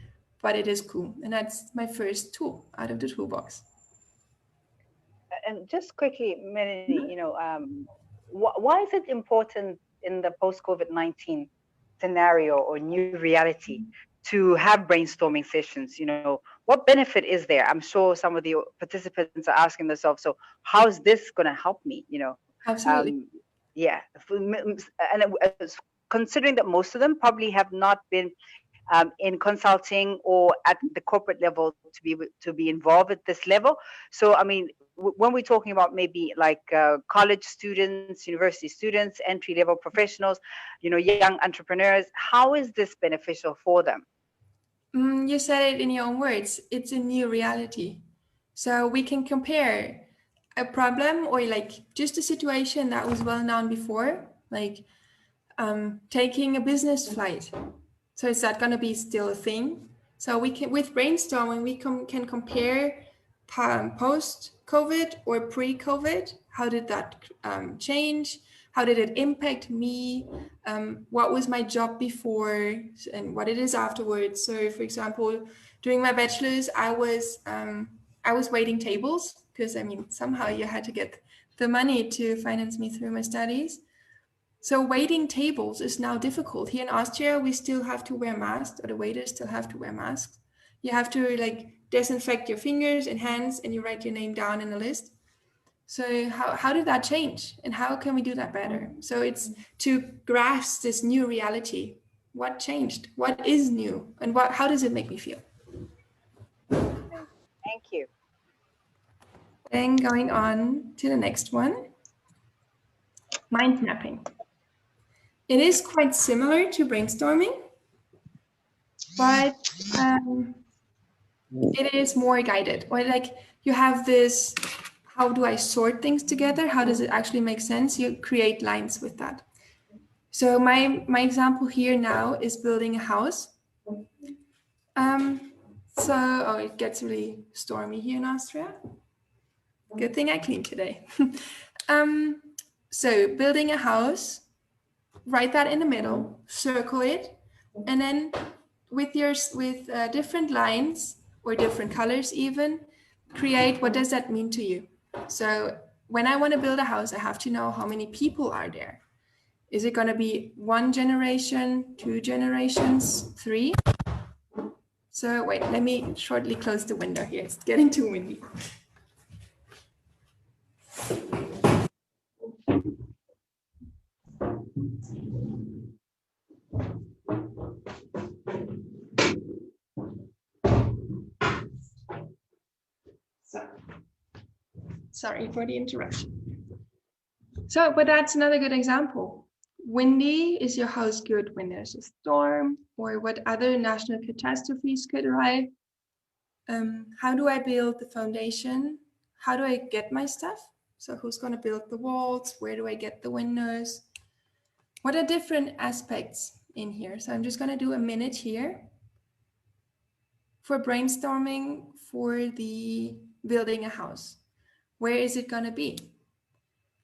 but it is cool. And that's my first tool out of the toolbox. And just quickly, Melanie, why is it important in the post-COVID-19 scenario or new reality to have brainstorming sessions? What benefit is there? I'm sure some of the participants are asking themselves, so how's this going to help me? Absolutely. Yeah. Considering that most of them probably have not been in consulting or at the corporate level to be involved at this level. So, I mean, when we're talking about maybe like college students, university students, entry level professionals, young entrepreneurs, how is this beneficial for them? You said it in your own words. It's a new reality. So we can compare a problem or like just a situation that was well known before, like taking a business flight. So is that going to be still a thing? So we can, with brainstorming, we can compare post-COVID or pre-COVID. How did that change? How did it impact me? What was my job before and what it is afterwards? So, for example, during my bachelor's, I was waiting tables because I mean somehow you had to get the money to finance me through my studies. So waiting tables is now difficult. Here in Austria, we still have to wear masks, or the waiters still have to wear masks. You have to like disinfect your fingers and hands and you write your name down in a list. So how did that change? And how can we do that better? So it's to grasp this new reality. What changed? What is new? And how does it make me feel? Thank you. Then going on to the next one, mind mapping. It is quite similar to brainstorming, but it is more guided. Or like you have this, how do I sort things together? How does it actually make sense? You create lines with that. So my example here now is building a house. So it gets really stormy here in Austria. Good thing I cleaned today. So building a house, write that in the middle, circle it, and then with different lines or different colors even, create what does that mean to you. So when I want to build a house, I have to know how many people are there. Is it going to be 1 generation, 2 generations, 3? So wait, let me shortly close the window here. It's getting too windy. Sorry for the interruption. So, but that's another good example. Windy, is your house good when there's a storm, or what other national catastrophes could arrive? How do I build the foundation? How do I get my stuff? So who's going to build the walls? Where do I get the windows? What are different aspects in here? So I'm just going to do a minute here for brainstorming for the building a house. Where is it going to be?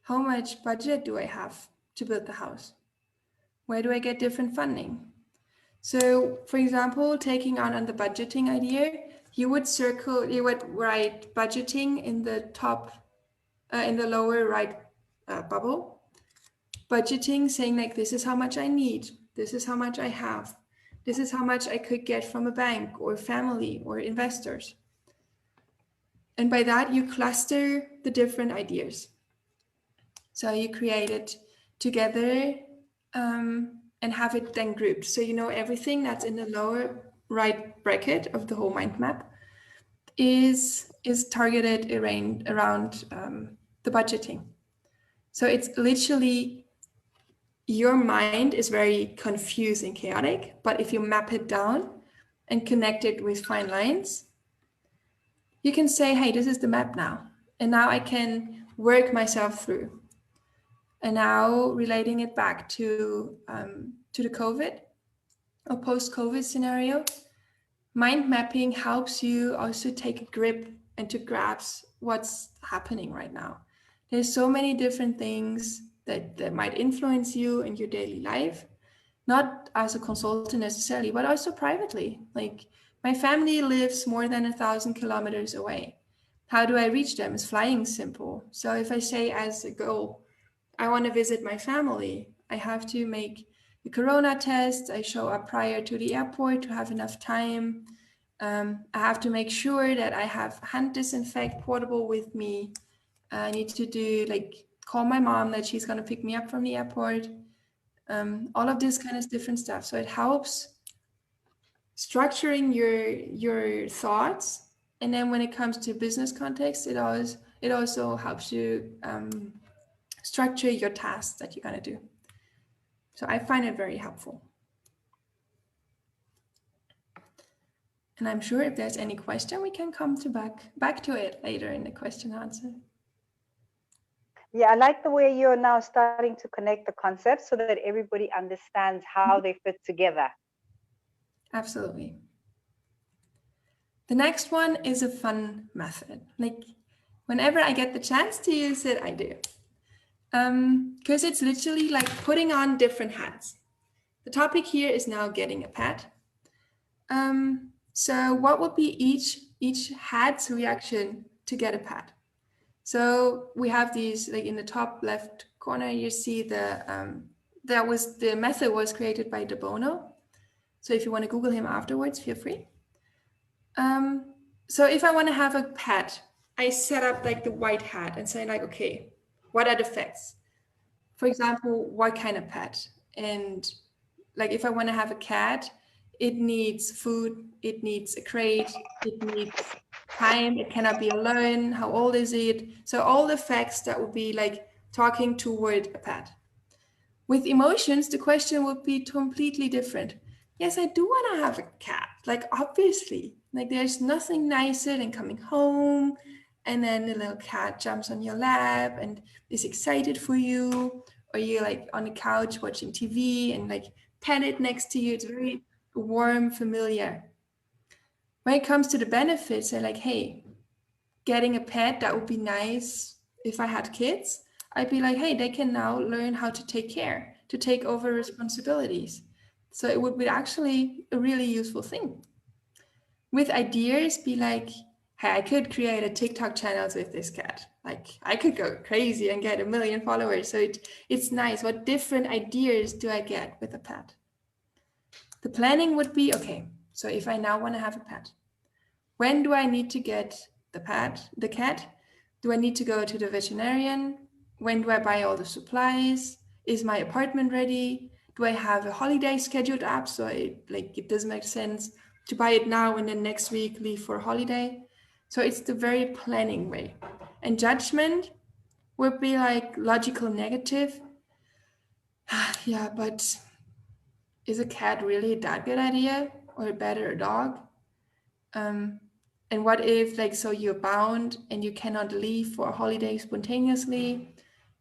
How much budget do I have to build the house? Where do I get different funding? So for example, taking on the budgeting idea, you would write budgeting in the top, in the lower right bubble. Budgeting saying like, this is how much I need. This is how much I have. This is how much I could get from a bank or family or investors. And by that, you cluster the different ideas. So you create it together and have it then grouped. So you know everything that's in the lower right bracket of the whole mind map is targeted around the budgeting. So it's literally, your mind is very confused and chaotic, but if you map it down and connect it with fine lines, you can say, hey, this is the map now. And now I can work myself through. And now relating it back to the COVID or post-COVID scenario, mind mapping helps you also take a grip and to grasp what's happening right now. There's so many different things that might influence you in your daily life, not as a consultant necessarily, but also privately. Like my family lives more than 1,000 kilometers away. How do I reach them? Is flying simple? So if I say as a goal, I want to visit my family, I have to make the corona test. I show up prior to the airport to have enough time. I have to make sure that I have hand disinfect portable with me. I need to do call my mom that she's going to pick me up from the airport. All of this kind of different stuff. So it helps structuring your thoughts. And then when it comes to business context, it also helps you structure your tasks that you're going to do. So I find it very helpful. And I'm sure if there's any question, we can come back to it later in the question answer. Yeah, I like the way you're now starting to connect the concepts so that everybody understands how they fit together. Absolutely. The next one is a fun method. Like whenever I get the chance to use it, I do. Because it's literally like putting on different hats. The topic here is now getting a pet. So what would be each hat's reaction to get a pet? So we have these, like in the top left corner, you see the method was created by De Bono. So if you want to Google him afterwards, feel free. So if I want to have a pet, I set up like the white hat and say like, okay, what are the facts? For example, what kind of pet? And like if I want to have a cat, it needs food, it needs a crate, it needs time, it cannot be alone, how old is it? So all the facts that would be like talking toward a pet. With emotions, the question would be completely different. Yes, I do want to have a cat, like obviously. Like there's nothing nicer than coming home and then the little cat jumps on your lap and is excited for you, or you're like on the couch watching TV and like pet it next to you. It's very warm, familiar. When it comes to the benefits, they're like, hey, getting a pet, that would be nice. If I had kids, I'd be like, hey, they can now learn how to take care, to take over responsibilities. So it would be actually a really useful thing. With ideas, be like, hey, I could create a TikTok channel with this cat. Like I could go crazy and get 1 million followers. So it's nice. What different ideas do I get with a pet? The planning would be, okay, so if I now want to have a pet, when do I need to get the cat? Do I need to go to the veterinarian? When do I buy all the supplies? Is my apartment ready? Do I have a holiday scheduled up? So it doesn't make sense to buy it now and then next week leave for a holiday. So it's the very planning way. And judgment would be like logical negative. Yeah, but is a cat really that good idea, or better a dog? And what if, like, so you're bound and you cannot leave for a holiday spontaneously?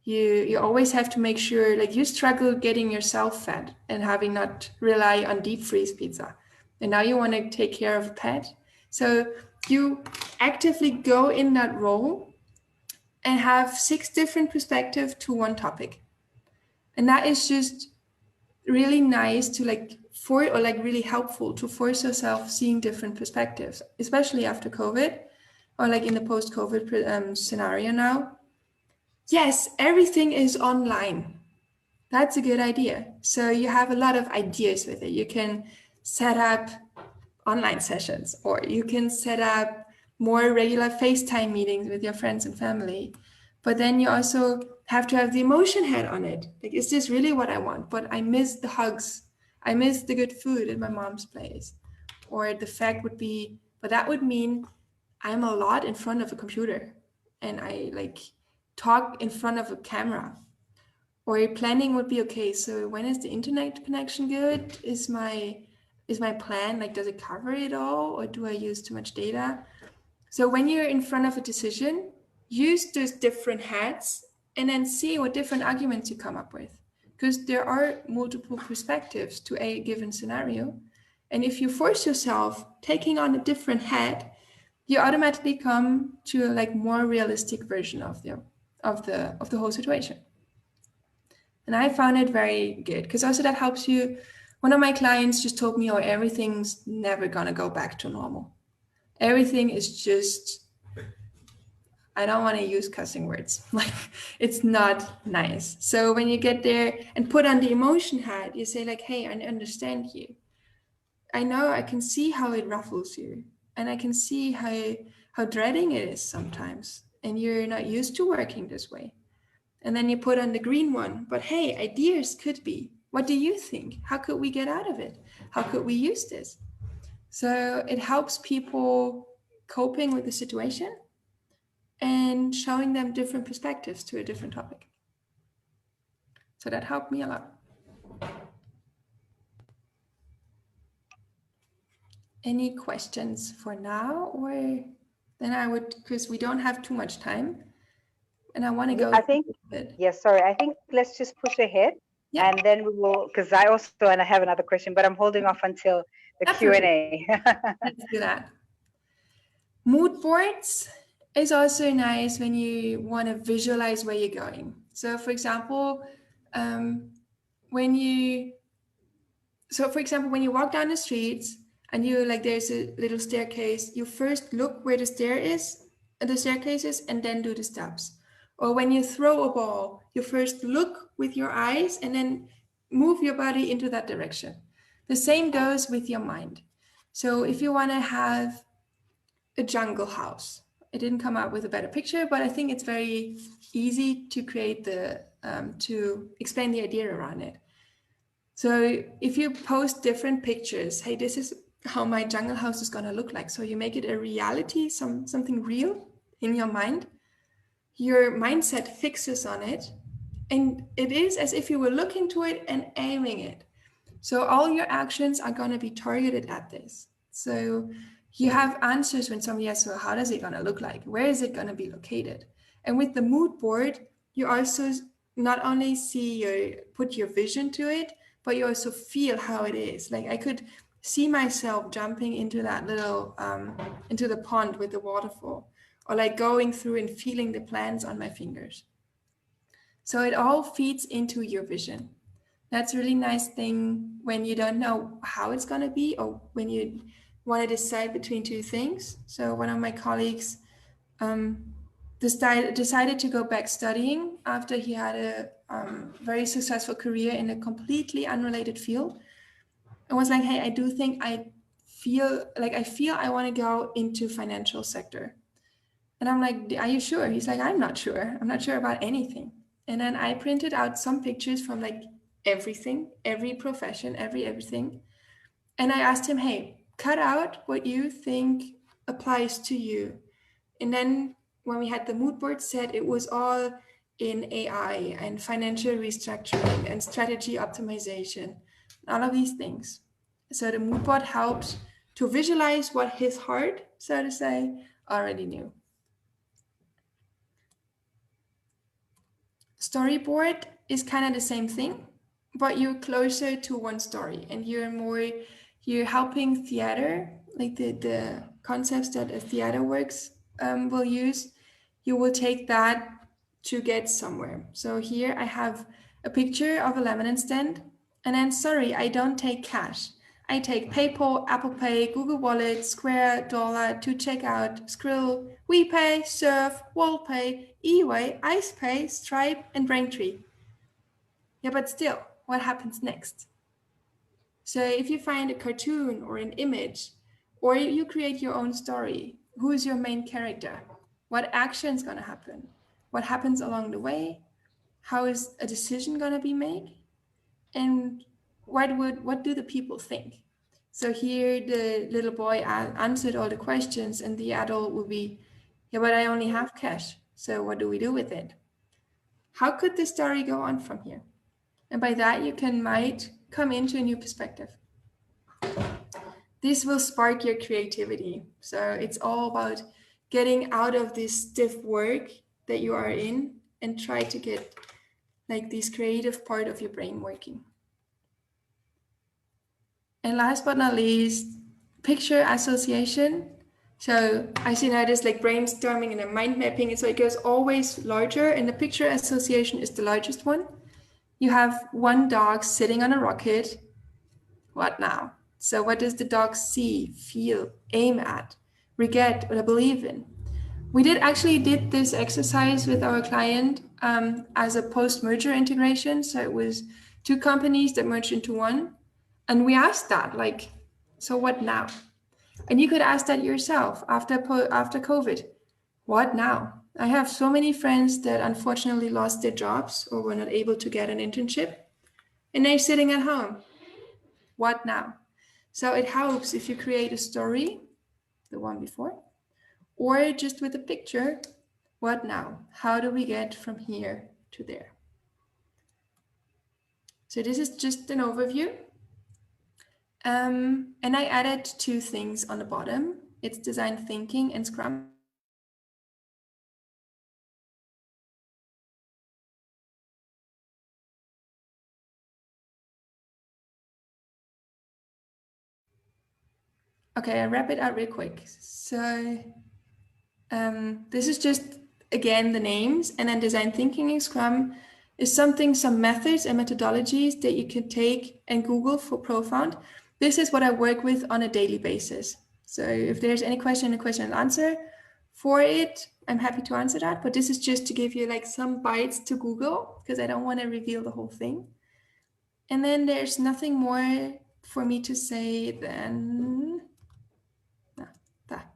You always have to make sure, like, you struggle getting yourself fed and having not rely on deep freeze pizza, and now you want to take care of a pet. So you actively go in that role and have 6 different perspectives to one topic, and that is just really nice to really helpful to force yourself seeing different perspectives, especially after COVID, or like in the post-COVID scenario now. Yes, everything is online. That's a good idea. So you have a lot of ideas with it. You can set up online sessions, or you can set up more regular FaceTime meetings with your friends and family. But then you also have to have the emotion head on it. Like, is this really what I want? But I miss the hugs. I miss the good food at my mom's place. Or the fact would be, but that would mean I'm a lot in front of a computer and I like talk in front of a camera. Or planning would be okay. So when is the internet connection good? Is my plan, like, does it cover it all, or do I use too much data? So when you're in front of a decision, use those different hats and then see what different arguments you come up with, because there are multiple perspectives to a given scenario. And if you force yourself taking on a different hat, you automatically come to a like more realistic version of the whole situation. And I found it very good, because also that helps you. One of my clients just told me, oh, everything's never gonna go back to normal. Everything is just, I don't want to use cussing words. Like, it's not nice. So when you get there and put on the emotion hat, you say like, hey, I understand you. I know, I can see how it ruffles you. And I can see how dreading it is sometimes. And you're not used to working this way. And then you put on the green one. But hey, ideas could be. What do you think? How could we get out of it? How could we use this? So it helps people coping with the situation and showing them different perspectives to a different topic. So that helped me a lot. Any questions for now? Or then I would, because we don't have too much time and I want to go. I think, yes, sorry, I think let's just push ahead. Yeah. And then we will, because I also want to have another question, but I'm holding off until the Q&A. Let's do that. Mood boards is also nice when you want to visualize where you're going. So for example, when you walk down the streets and you like, there's a little staircase, you first look where the staircase is, and then do the steps. Or when you throw a ball, you first look with your eyes and then move your body into that direction. The same goes with your mind. So if you want to have a jungle house, I didn't come up with a better picture, but I think it's very easy to create to explain the idea around it. So if you post different pictures, hey, this is how my jungle house is going to look like. So you make it a reality, something real in your mind. Your mindset fixes on it, and it is as if you were looking to it and aiming it. So all your actions are going to be targeted at this. So you have answers when somebody asks, so how does it going to look like? Where is it going to be located? And with the mood board, you also not only put your vision to it, but you also feel how it is. Like, I could see myself jumping into that little, into the pond with the waterfall, or like going through and feeling the plants on my fingers. So it all feeds into your vision. That's a really nice thing when you don't know how it's going to be, or when you want to decide between two things. So one of my colleagues decided to go back studying after he had a very successful career in a completely unrelated field, and was like, hey, I do think I feel I want to go into financial sector. And I'm like, are you sure? He's like, I'm not sure. I'm not sure about anything. And then I printed out some pictures from like everything, every profession, everything. And I asked him, hey, cut out what you think applies to you. And then when we had the mood board said it was all in AI and financial restructuring and strategy optimization, all of these things. So the mood board helps to visualize what his heart, so to say, already knew. Storyboard is kind of the same thing, but you're closer to one story and you're helping theater, like the concepts that a theater works will use. You will take that to get somewhere. So here I have a picture of a lemonade stand, and then sorry, I don't take cash. I take PayPal, Apple Pay, Google Wallet, Square, Dollar, to checkout, Skrill, WePay, Surf, WallPay, eWay, IcePay, Stripe, and Braintree. Yeah, but still, what happens next? So if you find a cartoon or an image, or you create your own story, who is your main character? What action is going to happen? What happens along the way? How is a decision going to be made? And what do the people think? So here the little boy answered all the questions, and the adult will be, yeah, but I only have cash. So what do we do with it? How could the story go on from here? And by that, you might come into a new perspective. This will spark your creativity. So it's all about getting out of this stiff work that you are in and try to get like this creative part of your brain working. And last but not least, picture association. So as you notice, like brainstorming and a mind mapping, so it goes always larger, and the picture association is the largest one. You have one dog sitting on a rocket. What now? So what does the dog see, feel, aim at, regret, or believe in? We did this exercise with our client as a post-merger integration. So it was two companies that merged into one. And we asked that, like, so what now? And you could ask that yourself after COVID. What now? I have so many friends that unfortunately lost their jobs or were not able to get an internship, and they're sitting at home. What now? So it helps if you create a story, the one before, or just with a picture. What now? How do we get from here to there? So this is just an overview. And I added two things on the bottom. It's design thinking and Scrum. Okay, I'll wrap it out real quick. So this is just, again, the names, and then design thinking and Scrum is some methods and methodologies that you can take and Google for Profound. This is what I work with on a daily basis. So if there's any question and answer for it, I'm happy to answer that. But this is just to give you like some bites to Google, because I don't want to reveal the whole thing. And then there's nothing more for me to say than that.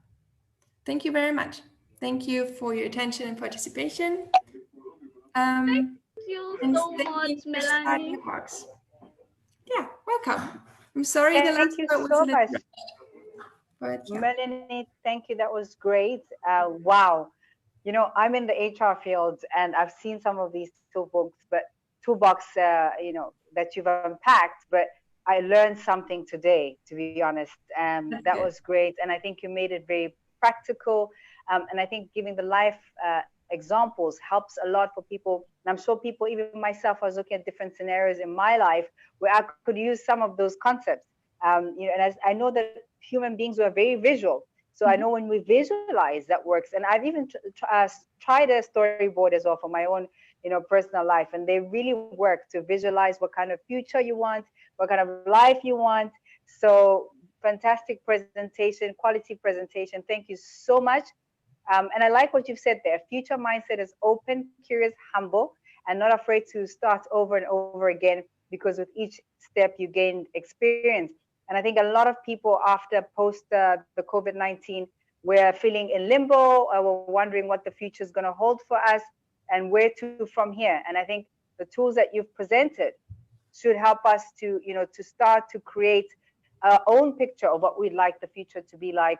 Thank you very much. Thank you for your attention and participation. Thank you so much, Melanie. Yeah, welcome. I'm sorry the last Thank you part was a so little much. rough, but yeah. Melanie, thank you. That was great. Wow. You know, I'm in the HR field and I've seen some of these toolbox, that you've unpacked, but I learned something today, to be honest. That was great. And I think you made it very practical. And I think giving the life examples helps a lot for people. And I'm sure people, even myself, I was looking at different scenarios in my life where I could use some of those concepts. And as I know that human beings are very visual. So I know when we visualize, that works. And I've even tried a storyboard as well for my own, personal life. And they really work to visualize what kind of future you want, what kind of life you want. So fantastic presentation, quality presentation. Thank you so much. And I like what you've said there. Future mindset is open, curious, humble, and not afraid to start over and over again, because with each step you gain experience. And I think a lot of people after post the COVID-19, we're feeling in limbo, we're wondering what the future is going to hold for us and where to from here. And I think the tools that you've presented should help us to, to start to create our own picture of what we'd like the future to be like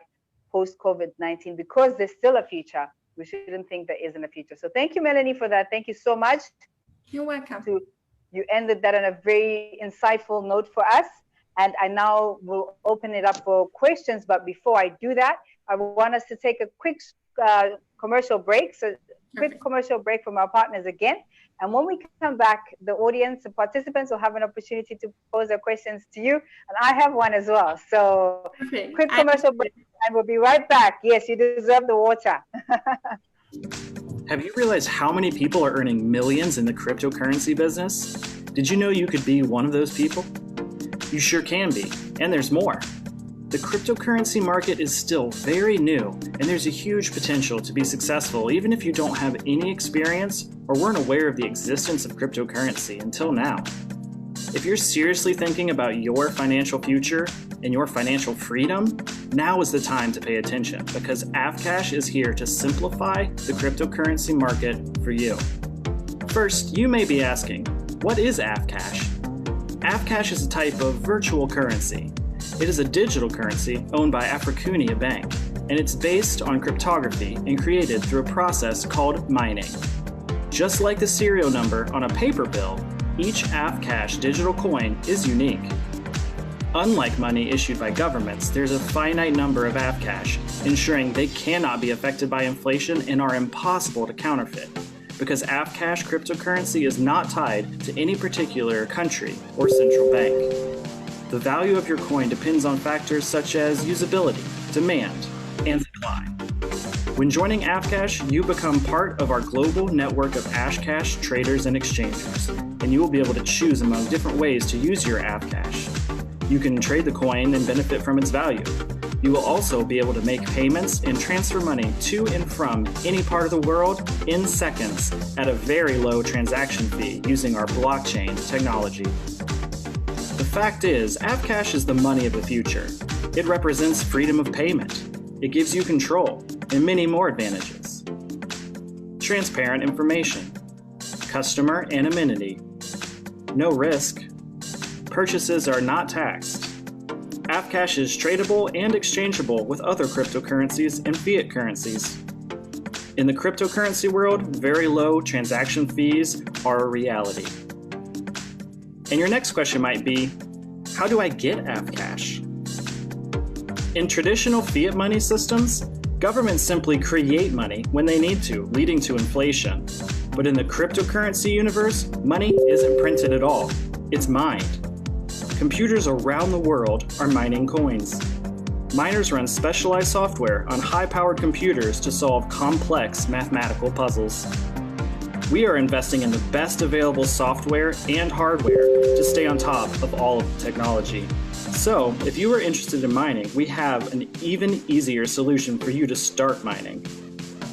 post COVID-19, because there's still a future. we shouldn't think there isn't a future. So thank you, Melanie, for that. Thank you so much. You're welcome. You ended that on a very insightful note for us. And I now will open it up for questions. But before I do that, I want us to take a quick commercial break. So quick commercial break from our partners again. And when we come back, the audience, the participants will have an opportunity to pose their questions to you. And I have one as well. So quick commercial break and we'll be right back. Yes, you deserve the water. Have you realized how many people are earning millions in the cryptocurrency business? Did you know you could be one of those people? You sure can be, and there's more. The cryptocurrency market is still very new, and there's a huge potential to be successful even if you don't have any experience or weren't aware of the existence of cryptocurrency until now. If you're seriously thinking about your financial future and your financial freedom, now is the time to pay attention because Avcash is here to simplify the cryptocurrency market for you. First, you may be asking, what is Avcash? Avcash is a type of virtual currency. It is a digital currency owned by Africunia Bank, and it's based on cryptography and created through a process called mining. Just like the serial number on a paper bill, each Avcash digital coin is unique. Unlike money issued by governments, there's a finite number of Avcash, ensuring they cannot be affected by inflation and are impossible to counterfeit, because Avcash cryptocurrency is not tied to any particular country or central bank. The value of your coin depends on factors such as usability, demand, and supply. When joining Avcash, you become part of our global network of Ashcash traders and exchangers, and you will be able to choose among different ways to use your Avcash. You can trade the coin and benefit from its value. You will also be able to make payments and transfer money to and from any part of the world in seconds at a very low transaction fee using our blockchain technology. The fact is, Avcash is the money of the future. It represents freedom of payment. It gives you control and many more advantages. Transparent information, customer anonymity, no risk, purchases are not taxed. Avcash is tradable and exchangeable with other cryptocurrencies and fiat currencies. In the cryptocurrency world, very low transaction fees are a reality. And your next question might be, how do I get Avcash? In traditional fiat money systems, governments simply create money when they need to, leading to inflation. But in the cryptocurrency universe, money isn't printed at all. It's mined. Computers around the world are mining coins. Miners run specialized software on high-powered computers to solve complex mathematical puzzles. We are investing in the best available software and hardware to stay on top of all of the technology. So, if you are interested in mining, we have an even easier solution for you to start mining.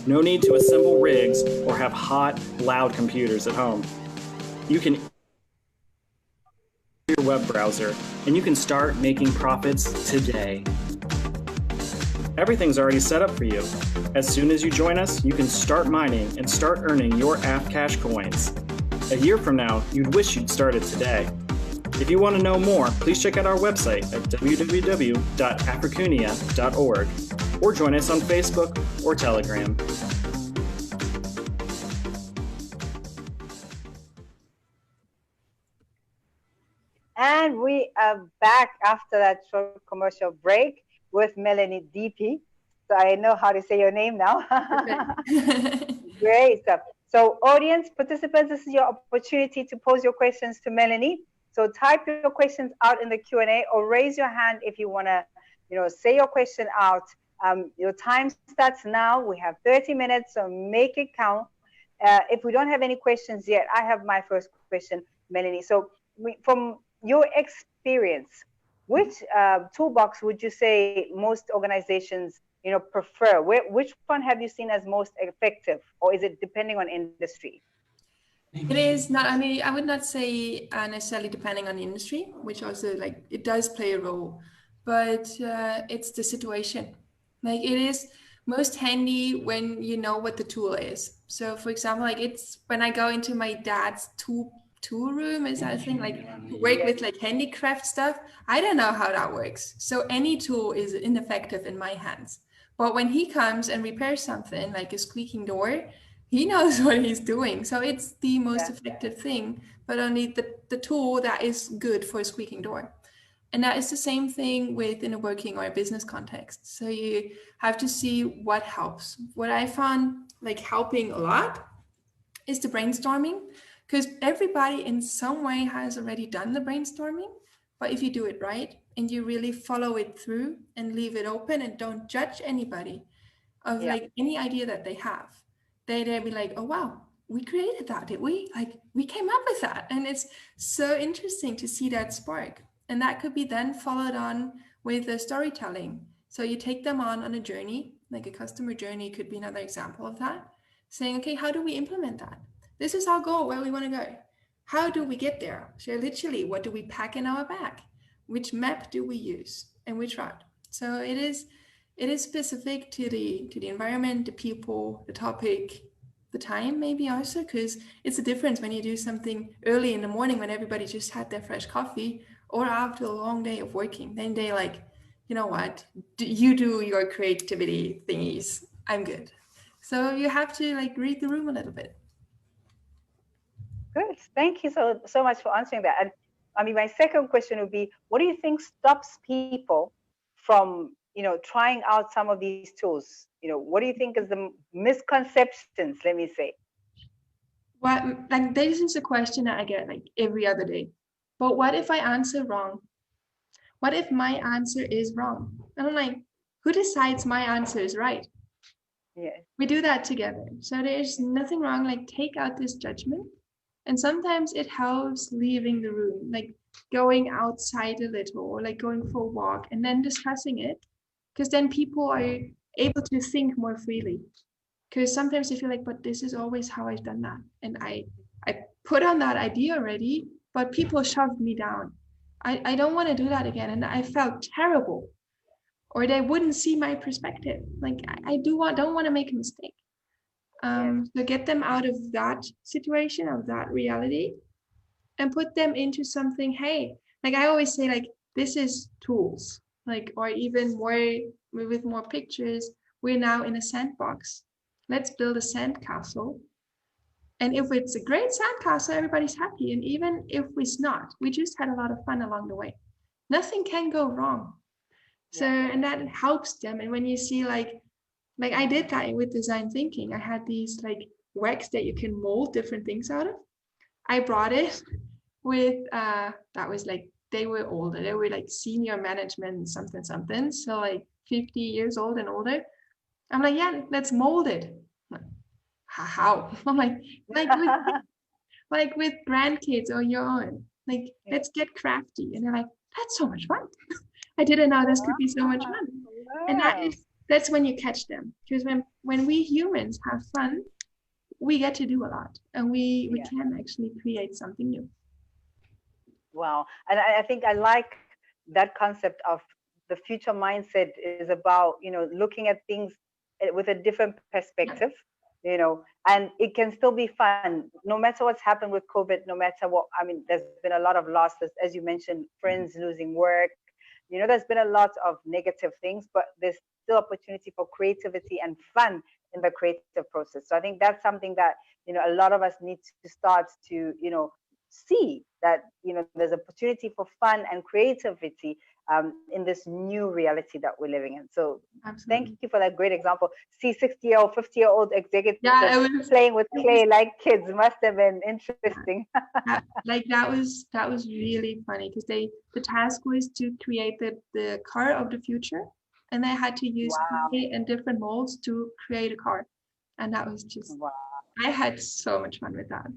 No need to assemble rigs or have hot, loud computers at home. You can your web browser, and you can start making profits today. Everything's already set up for you. As soon as you join us, you can start mining and start earning your Avcash coins. A year from now, you'd wish you'd started today. If you want to know more, please check out our website at www.africunia.org or join us on Facebook or Telegram. And we are back after that short commercial break with Melanie Deppe. So I know how to say your name now. Great stuff. So audience participants, this is your opportunity to pose your questions to Melanie. So type your questions out in the Q&A or raise your hand if you want to, say your question out. Your time starts now. We have 30 minutes, so make it count. If we don't have any questions yet, I have my first question, Melanie. So from your experience, which toolbox would you say most organizations, prefer? Which one have you seen as most effective, or is it depending on industry? It is not only, I would not say necessarily depending on the industry, which also it does play a role, but it's the situation. It is most handy when you know what the tool is. So for example, it's when I go into my dad's tool room, is that a thing, work with handicraft stuff. I don't know how that works. So any tool is ineffective in my hands. But when he comes and repairs something like a squeaking door, he knows what he's doing. So it's the most effective thing, but only the tool that is good for a squeaking door. And that is the same thing within a working or a business context. So you have to see what helps. What I found like helping a lot is the brainstorming, because everybody in some way has already done the brainstorming. But if you do it right and you really follow it through and leave it open and don't judge anybody of like any idea that they have, they'll be like, oh wow, we created that, did we? Like we came up with that. And it's so interesting to see that spark. And that could be then followed on with the storytelling. So you take them on a journey, like a customer journey could be another example of that. Saying, okay, how do we implement that? This is our goal, where we want to go. How do we get there? So literally, what do we pack in our bag? Which map do we use and which route? So it is specific to the environment, the people, the topic, the time maybe also, because it's a difference when you do something early in the morning when everybody just had their fresh coffee, or after a long day of working. Then they like, you know what, you do your creativity thingies, I'm good. So you have to like read the room a little bit. Good. Thank you so much for answering that. And I mean, my second question would be, what do you think stops people from, trying out some of these tools? What do you think is the misconceptions, let me say? Well, like this is a question that I get like every other day. But what if I answer wrong? What if my answer is wrong? And I'm like, who decides my answer is right? Yes. We do that together. So there's nothing wrong, like take out this judgment. And sometimes it helps leaving the room, like going outside a little, or like going for a walk and then discussing it. Because then people are able to think more freely. Because sometimes they feel like, but this is always how I've done that. And I put on that idea already, but people shoved me down. I don't want to do that again. And I felt terrible. Or they wouldn't see my perspective. Like I don't want to make a mistake. So get them out of that situation, of that reality, and put them into something, hey, like I always say, like, this is tools, like, or even more with more pictures, we're now in a sandbox. Let's build a sandcastle. And if it's a great sandcastle, everybody's happy. And even if it's not, we just had a lot of fun along the way. Nothing can go wrong. So, and that helps them. And when you see like I did that with design thinking, I had these like wax that you can mold different things out of. I brought it with, that was like, they were older. They were like senior management, something. So like 50 years old and older. I'm like, yeah, let's mold it. Like, how? I'm like with grandkids or your own, like, let's get crafty. And they're like, that's so much fun. I didn't know this could be so much fun. And that's when you catch them. Because when we humans have fun, we get to do a lot, and we can actually create something new. Wow. And I think I like that concept of the future mindset is about, looking at things with a different perspective, and it can still be fun, no matter what's happened with COVID, no matter what. I mean, there's been a lot of losses, as you mentioned, friends losing work, there's been a lot of negative things, but there's still opportunity for creativity and fun in the creative process. So I think that's something that, a lot of us need to start to, see that, there's opportunity for fun and creativity in this new reality that we're living in. So Thank you for that great example. See 60-year-old, 50-year-old executives playing with clay like kids must have been interesting. that was really funny, because the task was to create the car of the future, and they had to use clay and different molds to create a car. And that was just, I had so much fun with that.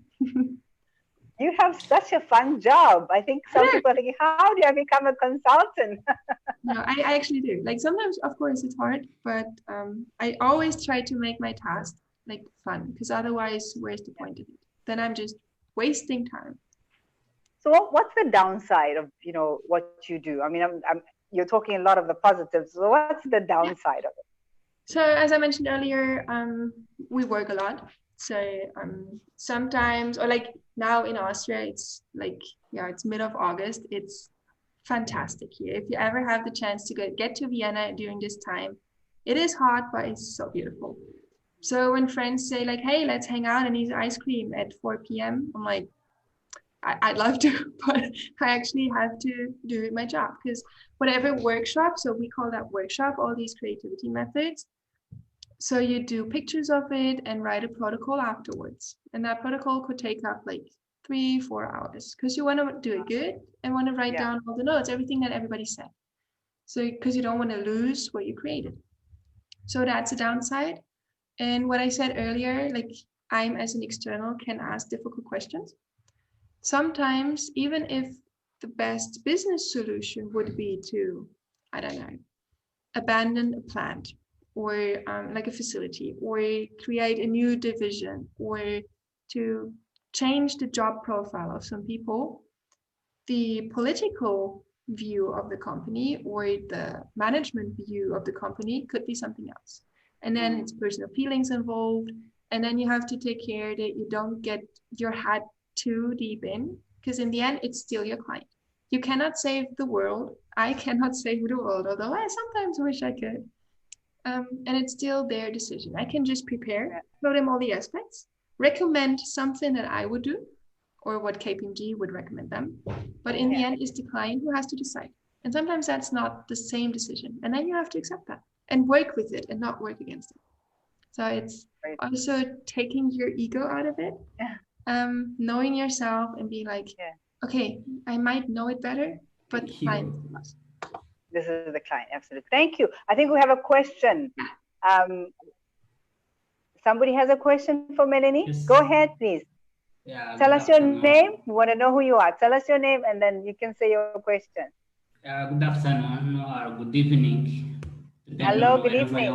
You have such a fun job. I think some people are thinking, how do I become a consultant? No, I actually do. Like sometimes, of course, it's hard, but I always try to make my task like fun, because otherwise, where's the point of it? Then I'm just wasting time. So what's the downside of what you do? I mean, you're talking a lot of the positives. So what's the downside of it? So as I mentioned earlier, we work a lot. So sometimes, or like now in Austria, it's like, it's mid of August. It's fantastic here. If you ever have the chance to get to Vienna during this time, It is hot, but it's so beautiful. So when friends say like, hey, let's hang out and eat ice cream at 4 p.m., I'm like, I'd love to, but I actually have to do my job, because whatever workshop, so we call that workshop, all these creativity methods. So you do pictures of it and write a protocol afterwards. And that protocol could take up like 3-4 hours, because you want to do it good and want to write down all the notes, everything that everybody said. So because you don't want to lose what you created. So that's a downside. And what I said earlier, like I'm as an external can ask difficult questions. Sometimes, even if the best business solution would be to, I don't know, abandon a plant or like a facility, or create a new division, or to change the job profile of some people, the political view of the company or the management view of the company could be something else. And then it's personal feelings involved. And then you have to take care that you don't get your head too deep in, because in the end, it's still your client. You cannot save the world. I cannot save the world, although I sometimes wish I could. And it's still their decision. I can just prepare, show them all the aspects, recommend something that I would do, or what KPMG would recommend them. But in the end, it's the client who has to decide. And sometimes that's not the same decision. And then you have to accept that and work with it and not work against it. So it's also taking your ego out of it, knowing yourself and be like, okay, I might know it better, but the client must. This is the client, absolutely. Thank you. I think we have a question. Somebody has a question for Melanie? Yes. Go ahead, please. Yeah, tell us your name. We want to know who you are. Tell us your name and then you can say your question. Good afternoon or good evening. Hello, good evening.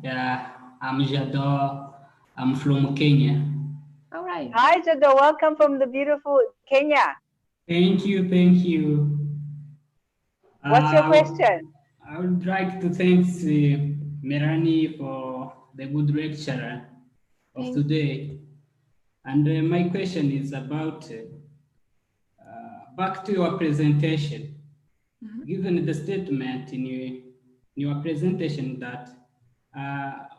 Yeah, I'm Jado. I'm from Kenya. All right. Hi, Jado. Welcome from the beautiful Kenya. Thank you. Thank you. What's your question? I would like to thank Melanie for the good lecture of today. And my question is about back to your presentation. Given the statement in your presentation that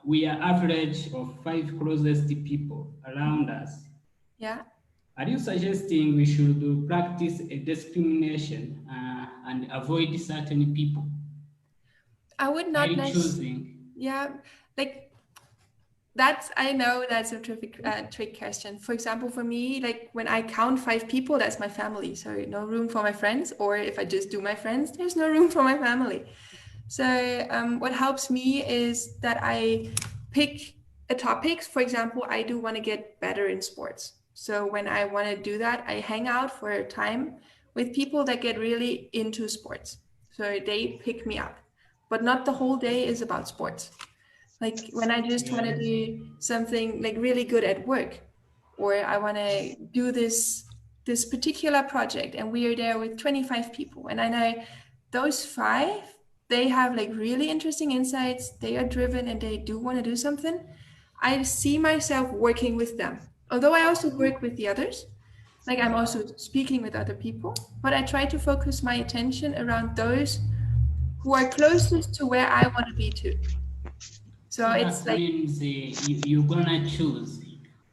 we are average of 5 closest people around us. Yeah. Are you suggesting we should practice a discrimination and avoid certain people? I would not choosing. Yeah, like that's, I know that's a trick question. For example, for me, like when I count 5 people, that's my family. So no room for my friends. Or if I just do my friends, there's no room for my family. So what helps me is that I pick a topic. For example, I do want to get better in sports. So when I want to do that, I hang out for a time with people that get really into sports. So they pick me up, but not the whole day is about sports. Like when I just want to do something like really good at work, or I want to do this particular project and we are there with 25 people. And I know those 5, they have like really interesting insights. They are driven and they do want to do something. I see myself working with them. Although I also work with the others, like I'm also speaking with other people, but I try to focus my attention around those who are closest to where I want to be too. So it's like means you're gonna choose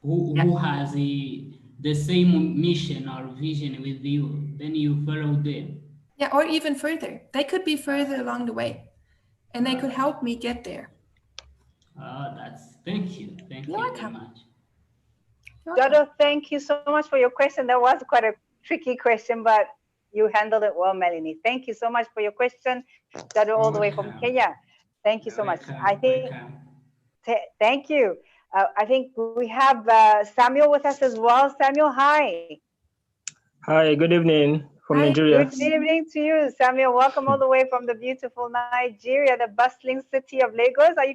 who has the same mission or vision with you, then you follow them. Yeah, or even further. They could be further along the way, and they could help me get there. Thank you very much. Jado, thank you so much for your question. That was quite a tricky question, but you handled it well, Melanie. Thank you so much for your question, Jado, all the way from Kenya. Thank you so much. I think, thank you. I think we have Samuel with us as well. Samuel, hi. Hi, good evening from Nigeria. Good evening to you, Samuel. Welcome all the way from the beautiful Nigeria, the bustling city of Lagos. Are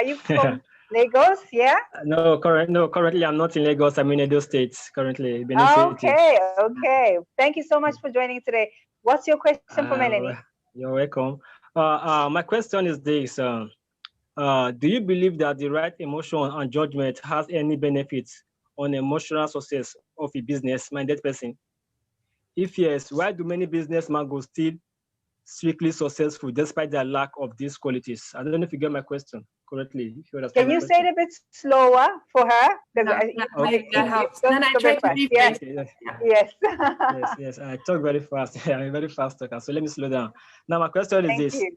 you from Lagos? Yeah. No, currently I'm not in Lagos. I'm in Edo State currently. Okay. Thank you so much for joining today. What's your question for Melanie? You're welcome. My question is this: do you believe that the right emotion and judgment has any benefits on emotional success of a business-minded person? If yes, why do many businessmen go still strictly successful despite their lack of these qualities? I don't know if you get my question correctly. If you Can understand my you say question. it a bit slower for her? Because That helps. Then I so try very to fast. rephrase. Yes. Yeah. Yes. Yes. I talk very fast. I'm a very fast talker. So let me slow down. Now, my question is Thank this. you.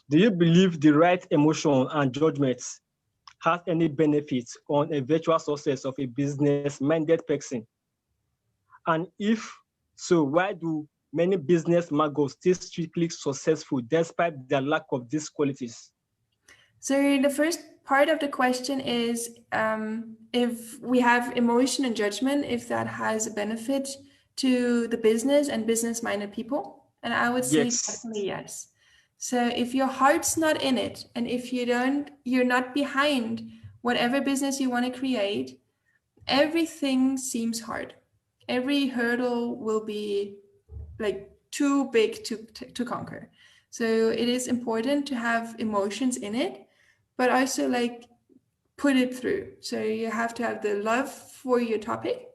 Do you believe the right emotion and judgments has any benefits on a virtual success of a business-minded person? And if so, why do many business magos still strictly successful despite their lack of these qualities? So the first part of the question is if we have emotion and judgment, if that has a benefit to the business and business-minded people. And I would say Yes. definitely yes. So if your heart's not in it, and if you're not behind whatever business you want to create, everything seems hard. Every hurdle will be like too big to conquer. So it is important to have emotions in it, but also like put it through. So you have to have the love for your topic,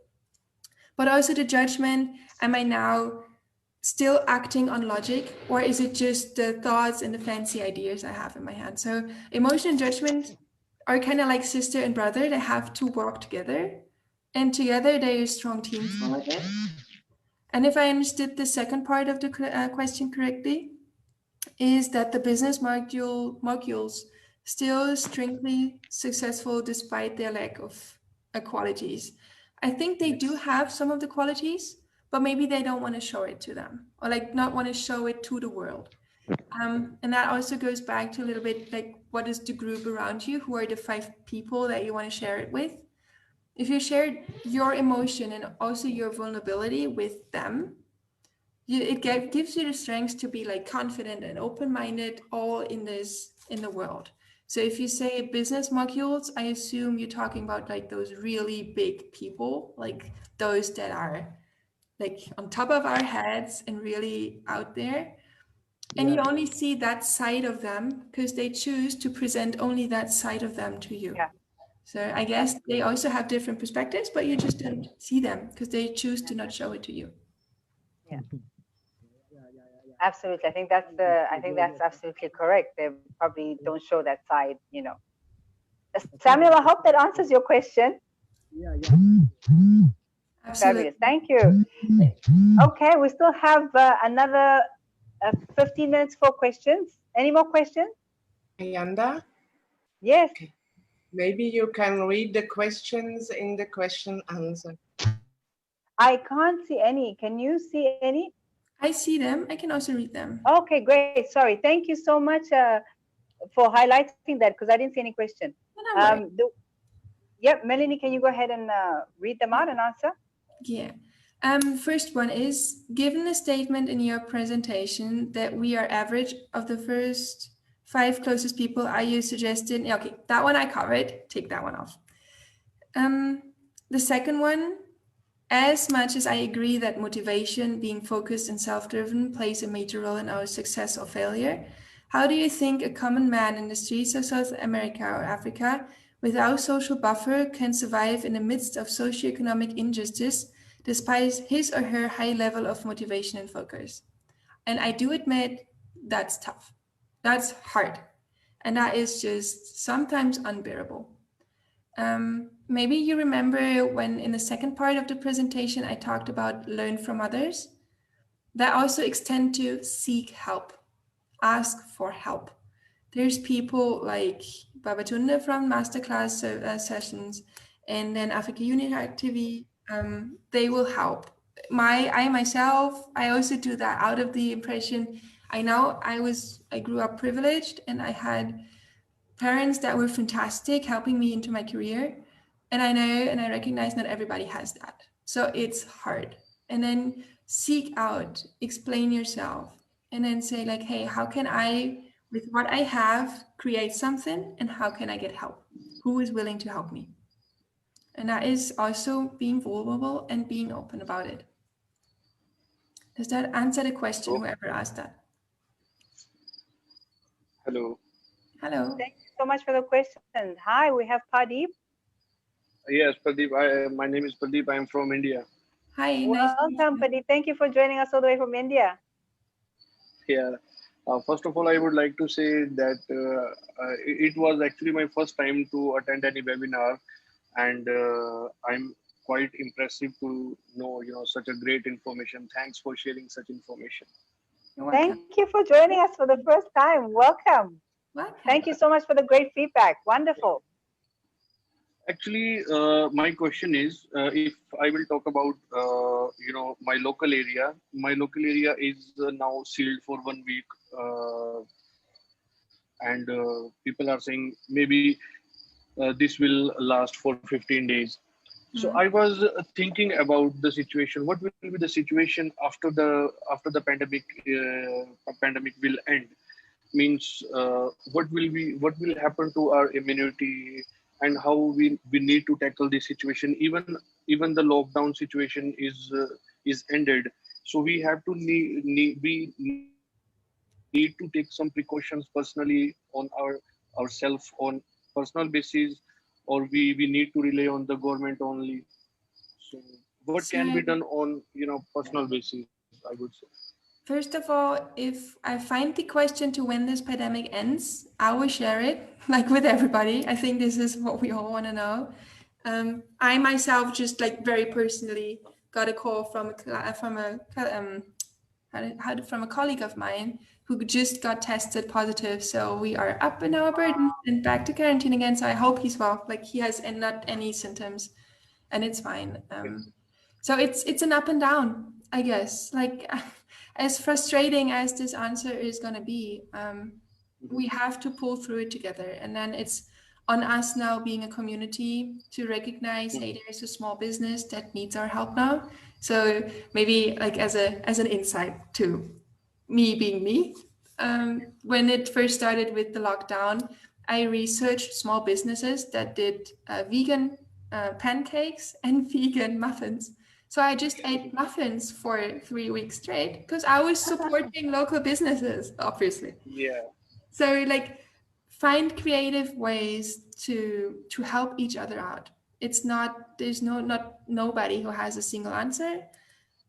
but also the judgment. Am I now still acting on logic, or is it just the thoughts and the fancy ideas I have in my head? So emotion and judgment are kind of like sister and brother. They have to work together, and together they're a strong team for it. And if I understood the second part of the question correctly, is that the business modules still strictly successful despite their lack of qualities? I think they do have some of the qualities, but maybe they don't want to show it to them, or like not want to show it to the world. And that also goes back to a little bit like, what is the group around you? Who are the 5 people that you want to share it with? If you share your emotion and also your vulnerability with them, it gives you the strength to be like confident and open-minded all in the world. So if you say business modules, I assume you're talking about like those really big people, like those that are like on top of our heads and really out there. And you only see that side of them because they choose to present only that side of them to you. Yeah. So I guess they also have different perspectives, but you just don't see them because they choose to not show it to you. Yeah. Absolutely. I think that's absolutely correct. They probably don't show that side, you know. Samuel, I hope that answers your question. Absolutely. Fabulous. Thank you. Okay, we still have another 15 minutes for questions. Any more questions? Yanda, Yes. maybe you can read the questions in the question answer. I can't see any. Can you see any? I see them. I can also read them. Okay, great. Sorry. Thank you so much for highlighting that because I didn't see any question. Yep, Melanie, can you go ahead and read them out and answer? Yeah. First one is, given the statement in your presentation that we are average of the first 5 closest people, are you suggesting, okay, that one I covered, take that one off. The second one, as much as I agree that motivation, being focused and self-driven, plays a major role in our success or failure, how do you think a common man in the streets of South America or Africa without social buffer can survive in the midst of socioeconomic injustice despite his or her high level of motivation and focus? And I do admit that's tough. That's hard. And that is just sometimes unbearable. Maybe you remember when in the second part of the presentation, I talked about learn from others. That also extend to seek help, ask for help. There's people like Babatunde from MasterClass sessions, and then Africa Unite TV. They will help. I myself, I also do that out of the impression. I know I grew up privileged, and I had parents that were fantastic, helping me into my career. And I know and I recognize not everybody has that. So it's hard. And then seek out, explain yourself, and then say like, hey, how can I, with what I have, create something, and how can I get help? Who is willing to help me? And that is also being vulnerable and being open about it. Does that answer the question, whoever asked that? Hello. Hello. Thank you so much for the question. Hi, we have Pradeep. Yes, Pradeep. My name is Pradeep. I am from India. Hi. Welcome, Pradeep. Thank you for joining us all the way from India. Yeah. First of all, I would like to say that it was actually my first time to attend any webinar, and I'm quite impressive to know, such a great information. Thanks for sharing such information. You're welcome. Thank you for joining us for the first time. Welcome. Welcome. Thank you so much for the great feedback. Wonderful. Actually, my question is, if I will talk about, my local area. My local area is now sealed for 1 week, and people are saying maybe this will last for 15 days. So I was thinking about the situation. What will be the situation after the pandemic will end? Means what will happen to our immunity, and how we need to tackle this situation. Even the lockdown situation is ended, so we have to we need to take some precautions personally on ourselves on personal basis, or we need to rely on the government only. So what So, can be done on personal basis, I would say. first of all, if I find the question to when this pandemic ends, I will share it, like with everybody. I think this is what we all want to know. I myself just like very personally got a call from a colleague of mine who just got tested positive. So we are up in our burden and back to quarantine again. So I hope he's well. Like he has not any symptoms, and it's fine. So it's an up and down, I guess. Like as frustrating as this answer is going to be, we have to pull through it together. And then it's on us now, being a community, to recognize, hey, there's a small business that needs our help now. So maybe like as an insight to me being me, when it first started with the lockdown, I researched small businesses that did vegan pancakes and vegan muffins. So I just ate muffins for 3 weeks straight because I was supporting local businesses, obviously. Yeah. So like find creative ways to help each other out. It's there's not nobody who has a single answer.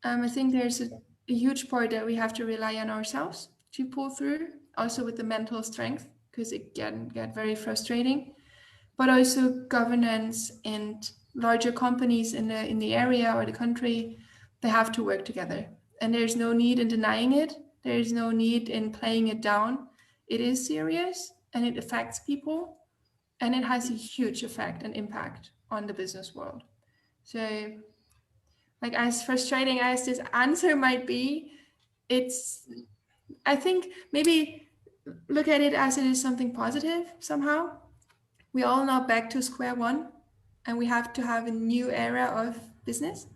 I think there's a huge part that we have to rely on ourselves to pull through, also with the mental strength, because it can get very frustrating, but also governance and larger companies in the area or the country, they have to work together. And there's no need in denying it. There's no need in playing it down. It is serious and it affects people, and it has a huge effect and impact on the business world. So like as frustrating as this answer might be, I think maybe look at it as it is something positive somehow. We all now back to square one, and we have to have a new era of business,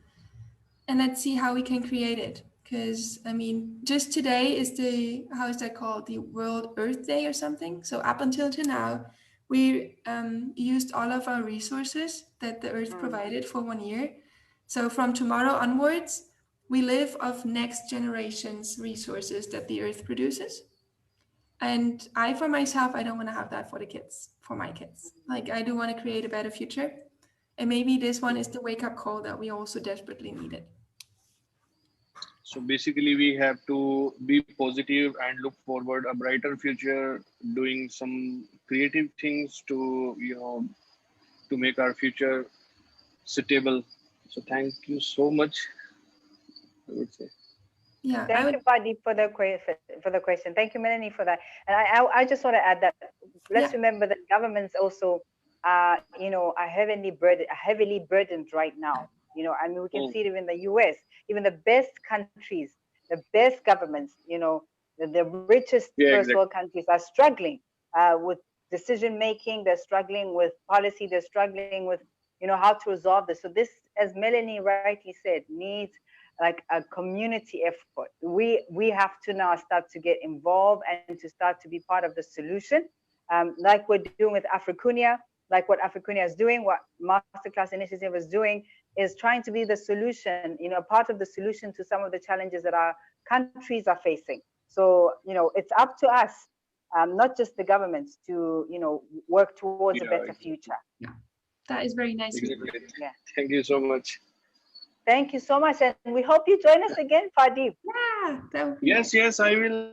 and let's see how we can create it. Because I mean, just today is how is that called, the World Earth Day or something. So up until now, we used all of our resources that the earth provided for 1 year. So from tomorrow onwards, we live off next generation's resources that the earth produces. And I, for myself, I don't want to have that for my kids. Like I do want to create a better future. And maybe this one is the wake-up call that we also desperately needed. So basically we have to be positive and look forward a brighter future, doing some creative things to, to make our future suitable. So thank you so much, I would say. Yeah. Thank you, Pradeep, for the question. Thank you, Melanie, for that. And I just want to add that let's remember that governments also are heavily burdened right now. I mean, we can see it even in the US, even the best countries, the best governments, the richest first world countries are struggling with decision making. They're struggling with policy. They're struggling with, how to resolve this. So this, as Melanie rightly said, needs like a community effort. We have to now start to get involved and to start to be part of the solution, like we're doing with Africunia, like what Africunia is doing, what MasterClass Initiative is doing, is trying to be the solution, part of the solution to some of the challenges that our countries are facing. So, it's up to us, not just the governments, to, work towards a better future. Yeah, that is very nice. Exactly. Yeah. Thank you so much. Thank you so much, and we hope you join us again, Pradeep. Yeah, that would be Yes, I will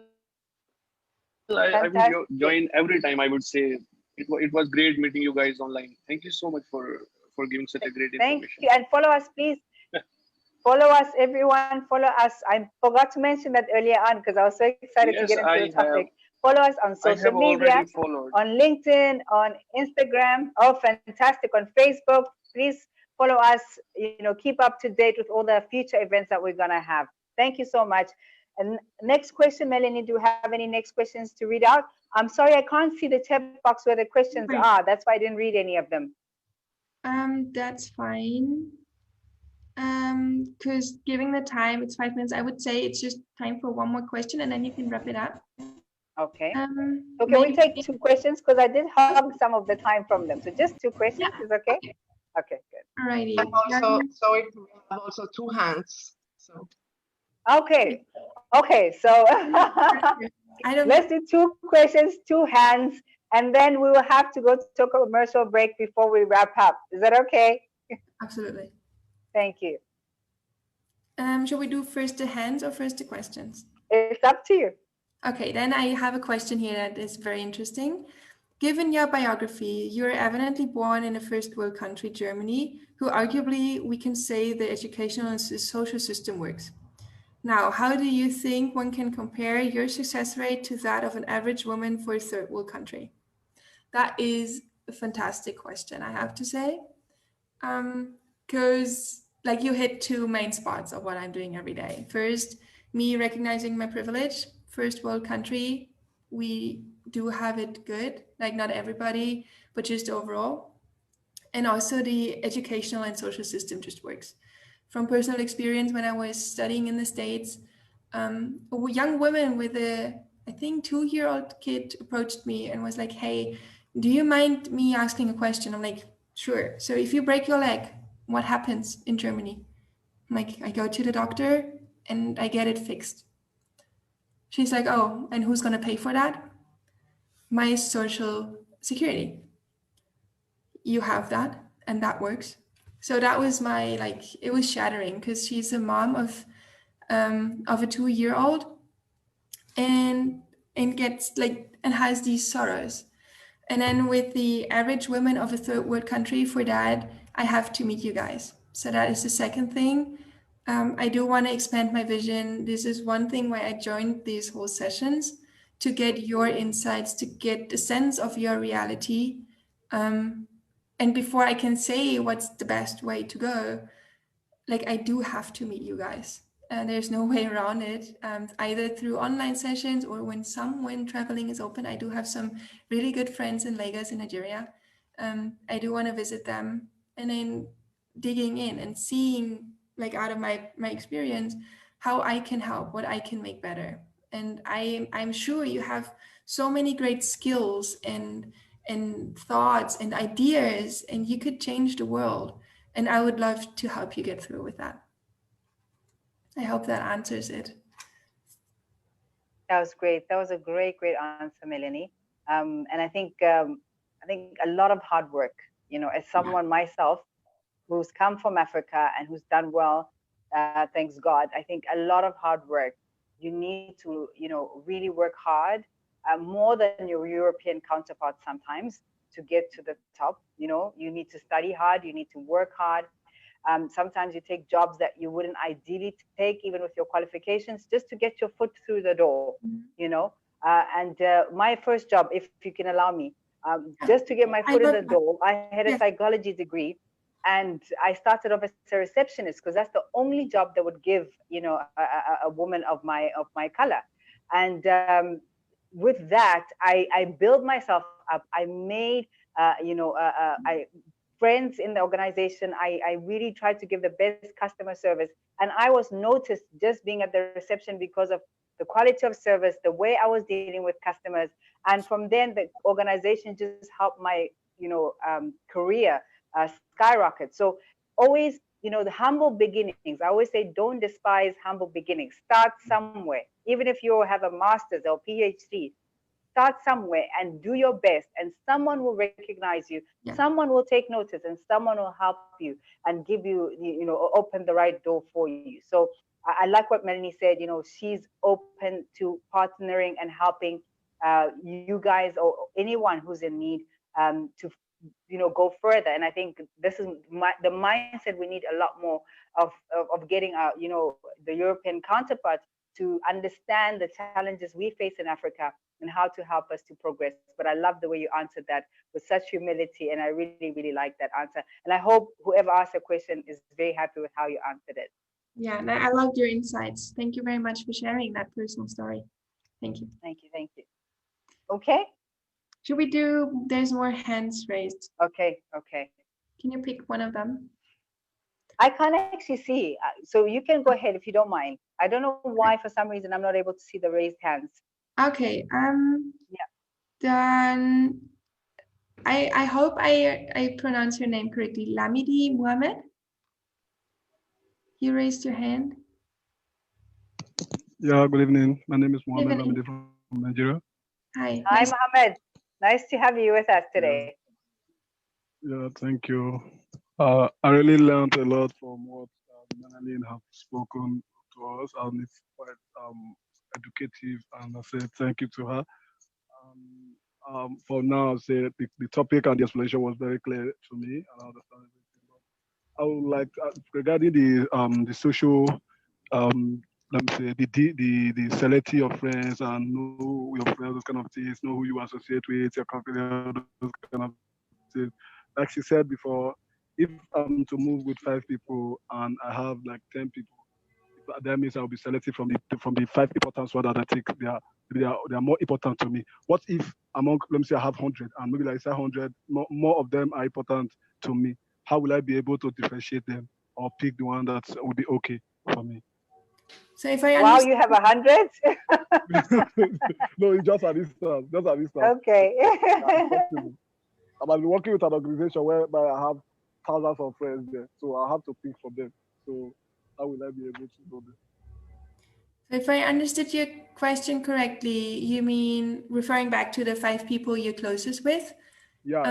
I will Fantastic. join every time. I would say it was great meeting you guys online. Thank you so much for giving such a great Thank information. you. And follow us, please. Follow us, everyone. Follow us. I forgot to mention that earlier on because I was so excited to Yes, get into the topic. Follow us on I social have already media, followed. on LinkedIn, on Instagram. Oh, fantastic. On Facebook. Please follow us. Keep up to date with all the future events that we're going to have. Thank you so much. And next question, Melanie, do you have any next questions to read out? I'm sorry, I can't see the chat box where the questions Right. are. That's why I didn't read any of them. That's fine. Because giving the time, it's 5 minutes. I would say it's just time for one more question, and then you can wrap it up. Okay. So can we take 2 questions? Because I did hog some of the time from them. So just 2 questions is okay? Okay, good. Alrighty. So it have also 2 hands. So Okay. Okay. So let's do 2 questions, 2 hands, and then we will have to go to a commercial break before we wrap up. Is that okay? Absolutely. Thank you. Shall we do first the hands or first the questions? It's up to you. Okay, then I have a question here that is very interesting. Given your biography, you're evidently born in a first world country, Germany, who arguably we can say the educational and social system works. Now, how do you think one can compare your success rate to that of an average woman for a third world country? That is a fantastic question, I have to say. Because like you hit 2 main spots of what I'm doing every day. First, me recognizing my privilege, first world country, we do have it good, like not everybody, but just overall. And also the educational and social system just works. From personal experience, when I was studying in the States, a young woman with a, I think, 2-year-old kid approached me and was like, hey, do you mind me asking a question? I'm like, sure. So if you break your leg, what happens in Germany? I'm like, I go to the doctor and I get it fixed. She's like, oh, and who's going to pay for that? My social security. You have that, and that works. So that was my, like, it was shattering because she's a mom of a 2-year-old and gets like and has these sorrows. And then with the average woman of a third world country, for that, I have to meet you guys. So that is the second thing. I do want to expand my vision. This is one thing why I joined these whole sessions, to get your insights, to get a sense of your reality. And before I can say what's the best way to go, like I do have to meet you guys. And there's no way around it, either through online sessions or when traveling is open. I do have some really good friends in Lagos in Nigeria. I do want to visit them, and then digging in and seeing, like out of my experience, how I can help, what I can make better. And I'm sure you have so many great skills and thoughts and ideas, and you could change the world. And I would love to help you get through with that. I hope that answers it. That was great. That was a great, great answer, Melanie. And I think a lot of hard work. As someone myself who's come from Africa and who's done well, thanks God. I think a lot of hard work. You need to, really work hard, more than your European counterparts sometimes, to get to the top. You need to study hard. You need to work hard. Sometimes you take jobs that you wouldn't ideally take, even with your qualifications, just to get your foot through the door. And my first job, if you can allow me, just to get my foot in the door, I had a psychology degree, and I started off as a receptionist because that's the only job that would give, a woman of my color. And with that, I built myself up. I made, friends in the organization. I really tried to give the best customer service. And I was noticed just being at the reception because of the quality of service, the way I was dealing with customers. And from then, the organization just helped my, career skyrocket. So always, the humble beginnings. I always say, don't despise humble beginnings. Start somewhere. Even if you have a master's or PhD, start somewhere and do your best, and someone will recognize you. Someone will take notice, and someone will help you and give you, open the right door for you. So I like what Melanie said. She's open to partnering and helping you guys or anyone who's in need to go further. And I think this is the mindset we need a lot more of getting our the European counterparts to understand the challenges we face in Africa and how to help us to progress. But I love the way you answered that with such humility, and I really, really like that answer. And I hope whoever asked the question is very happy with how you answered it. Yeah, and I loved your insights. Thank you very much for sharing that personal story. Thank you. Thank you. Thank you. Okay. Should we do, there's more hands raised. Okay. Okay. Can you pick one of them? I can't actually see. So you can go ahead if you don't mind. I don't know why, for some reason, I'm not able to see the raised hands. Okay. Yeah. Then I hope I pronounce your name correctly. Lamidi Muhammad. You raised your hand. Yeah, good evening. My name is Mohammed Lamidi from Nigeria. Hi. Hi, Mohammed. Nice to have you with us today. Yeah, thank you. I really learned a lot from what Melanie have spoken to us, and it's quite educative. And I say thank you to her. For now, I say the topic and the explanation was very clear to me, and I understand everything. But I would like regarding the social let me say the selecting of friends and know your friends, those kind of things, know who you associate with, your company, those kind of things. Like she said before, if I'm to move with 5 people and I have like 10 people, that means I'll be selected from the 5 important ones that I think they are more important to me. What if among, let me say I have 100 and maybe like say 100 more of them are important to me? How will I be able to differentiate them or pick the one that will be okay for me? So if I wow, you have 100? No, it's just an instance. Just an instance. Okay. I might be working with an organization whereby I have thousands of friends there, so I have to pick from them. So how will I be able to do this? So if I understood your question correctly, you mean referring back to the 5 people you're closest with? Yeah.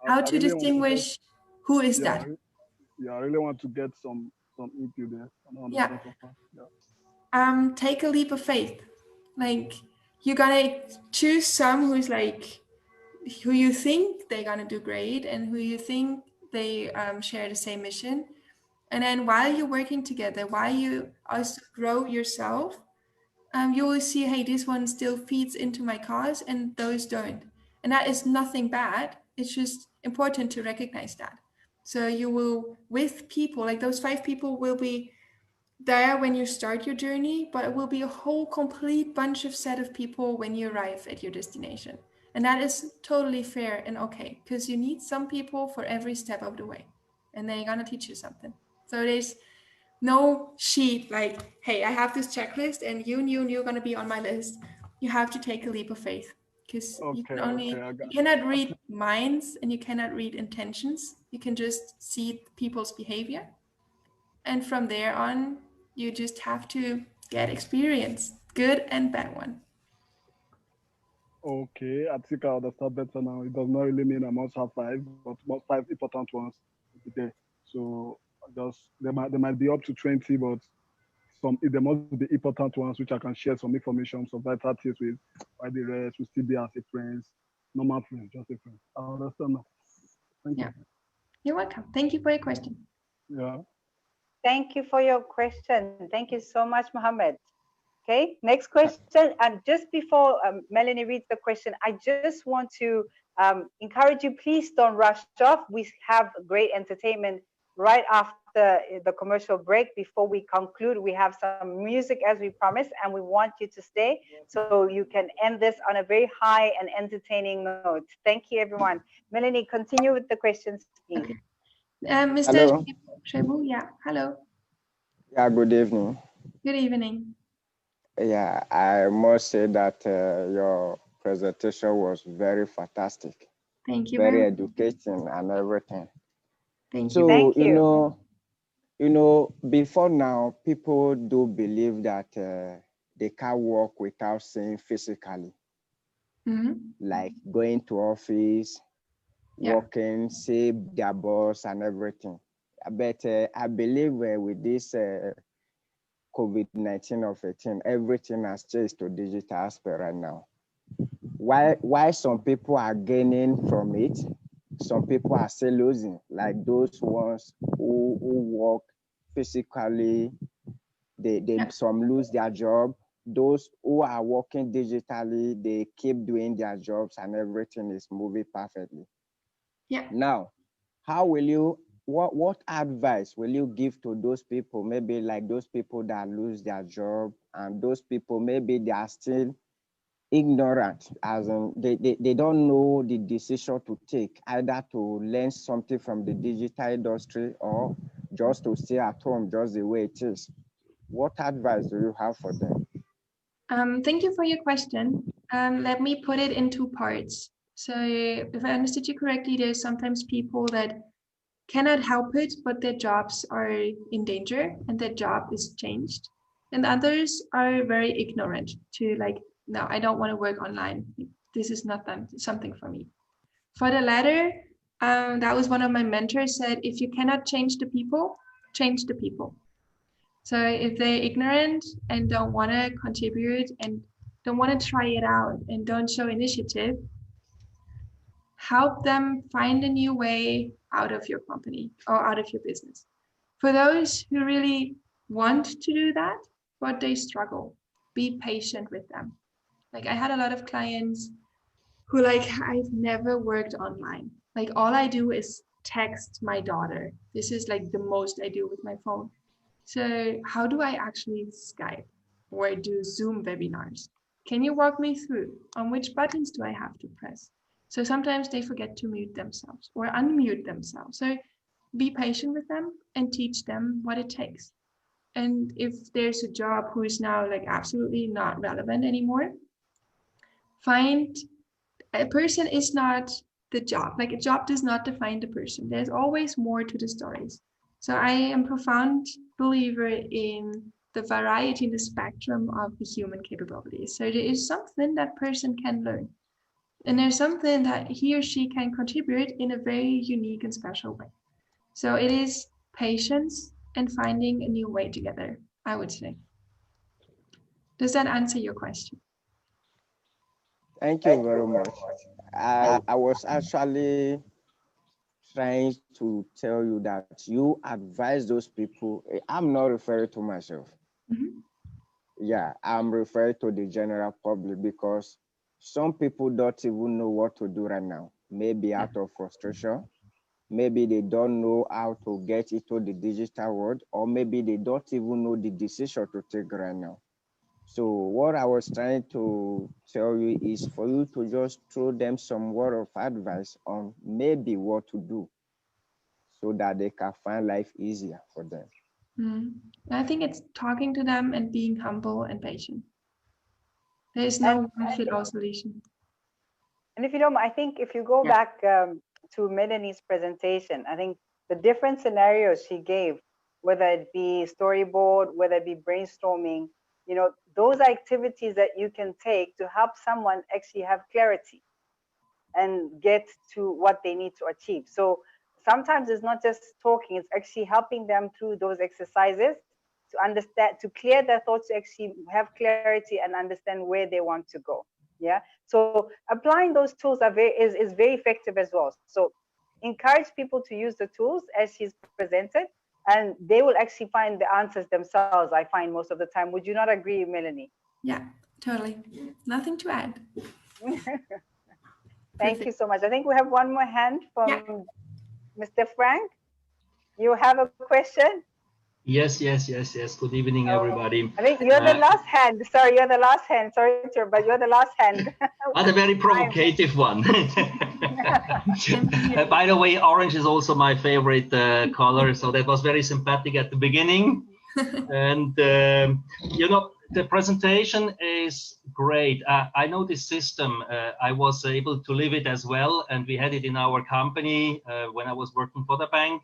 How to really distinguish who is that? I really want to get some input there. Yeah. Take a leap of faith. Like, you're gonna choose some who you think they're gonna do great and who you think they share the same mission. And then while you're working together, while you also grow yourself, you will see, hey, this one still feeds into my cause and those don't. And that is nothing bad. It's just important to recognize that. So you will, with people, like those 5 people will be there when you start your journey, but it will be a whole complete bunch of set of people when you arrive at your destination. And that is totally fair and okay, because you need some people for every step of the way. And they're gonna teach you something. So there's no sheet like, hey, I have this checklist and you're gonna be on my list. You have to take a leap of faith, because you cannot read minds and you cannot read intentions. You can just see people's behavior. And from there on, you just have to get experience, good and bad one. Okay, I think I understand better now. It does not really mean I must have 5, but 5 important ones will be there. So there might be up to 20, but there must be important ones which I can share some information, some vital tips with, while the rest will still be as a friends, normal friends, just a friend. I understand now. Thank you. You're welcome. Thank you for your question. Yeah. Thank you for your question. Thank you so much, Mohammed. Okay, next question. And just before Melanie reads the question, I just want to encourage you, please don't rush off. We have great entertainment right after the commercial break. Before we conclude, we have some music as we promised, and we want you to stay so you can end this on a very high and entertaining note. Thank you, everyone. Melanie, continue with the questions, please. Okay. Mr. Shebu, yeah, hello. Yeah, good evening. Good evening. Yeah, I must say that your presentation was very fantastic. Thank you. Very educating and everything. Thank you. So, Thank you. You know, before now, people do believe that they can't work without seeing physically. Like going to office, working, see their boss and everything. But I believe with this COVID-19 of 18, everything has changed to digital aspect right now. Why some people are gaining from it, some people are still losing, like those ones who work physically, some lose their job. Those who are working digitally, they keep doing their jobs and everything is moving perfectly. Yeah. Now, how will you, what advice will you give to those people, maybe like those people that lose their job and those people, maybe they are still ignorant, as in they don't know the decision to take, either to learn something from the digital industry or just to stay at home just the way it is. What advice do you have for them? Thank you for your question. Let me put it in two parts. So if I understood you correctly, there's sometimes people that cannot help it, but their jobs are in danger and their job is changed. And others are very ignorant to like, no, I don't want to work online. This is not something for me. For the latter, that was one of my mentors said, if you cannot change the people, change the people. So if they're ignorant and don't want to contribute and don't want to try it out and don't show initiative, help them find a new way out of your company or out of your business. For those who really want to do that, but they struggle, be patient with them. Like I had a lot of clients who like, I've never worked online. Like all I do is text my daughter. This is like the most I do with my phone. So how do I actually Skype or do Zoom webinars? Can you walk me through on which buttons do I have to press? So sometimes they forget to mute themselves or unmute themselves. So be patient with them and teach them what it takes. And if there's a job who is now like absolutely not relevant anymore, find a person is not the job. Like a job does not define the person. There's always more to the stories. So I am a profound believer in the variety in the spectrum of the human capabilities. So there is something that person can learn. And there's something that he or she can contribute in a very unique and special way. So it is patience and finding a new way together, I would say. Does that answer your question? Thank you very much. I was actually trying to tell you that you advise those people. I'm not referring to myself. Mm-hmm. Yeah, I'm referring to the general public because some people don't even know what to do right now. Maybe out of frustration, maybe they don't know how to get into the digital world, or maybe they don't even know the decision to take right now. So what I was trying to tell you is for you to just throw them some word of advice on maybe what to do so that they can find life easier for them. I think it's talking to them and being humble and patient. There is no one-fit-all solution. And if you don't, I think if you go back to Melanie's presentation, I think the different scenarios she gave, whether it be storyboard, whether it be brainstorming, you know, those are activities that you can take to help someone actually have clarity and get to what they need to achieve. So sometimes it's not just talking, it's actually helping them through those exercises to understand, to clear their thoughts, to actually have clarity and understand where they want to go. Yeah. So applying those tools is very effective as well. So encourage people to use the tools as she's presented, and they will actually find the answers themselves, I find most of the time. Would you not agree, Melanie? Yeah, totally. Nothing to add. Thank you so much. I think we have one more hand from Mr. Frank. You have a question? Yes. Good evening, everybody. I think you're the last hand. Sorry, you're the last hand. Sorry, sir, but you're the last hand. A very provocative one. By the way, orange is also my favorite color, so that was very sympathetic at the beginning. And, you know, the presentation is great. I know this system. I was able to live it as well, and we had it in our company when I was working for the bank.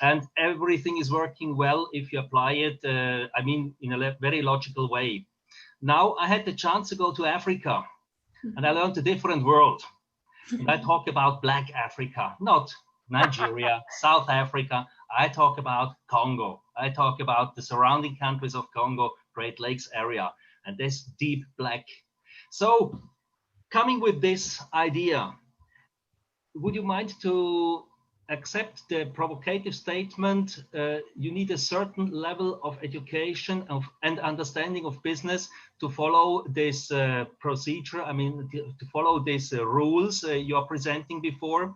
And everything is working well if you apply it, I mean, in a very logical way. Now, I had the chance to go to Africa, and I learned a different world. And I talk about Black Africa, not Nigeria, South Africa. I talk about Congo. I talk about the surrounding countries of Congo, Great Lakes area, and this deep black. So coming with this idea, would you mind to accept the provocative statement, you need a certain level of education and understanding of business to follow this procedure, I mean, to follow these rules you are presenting before?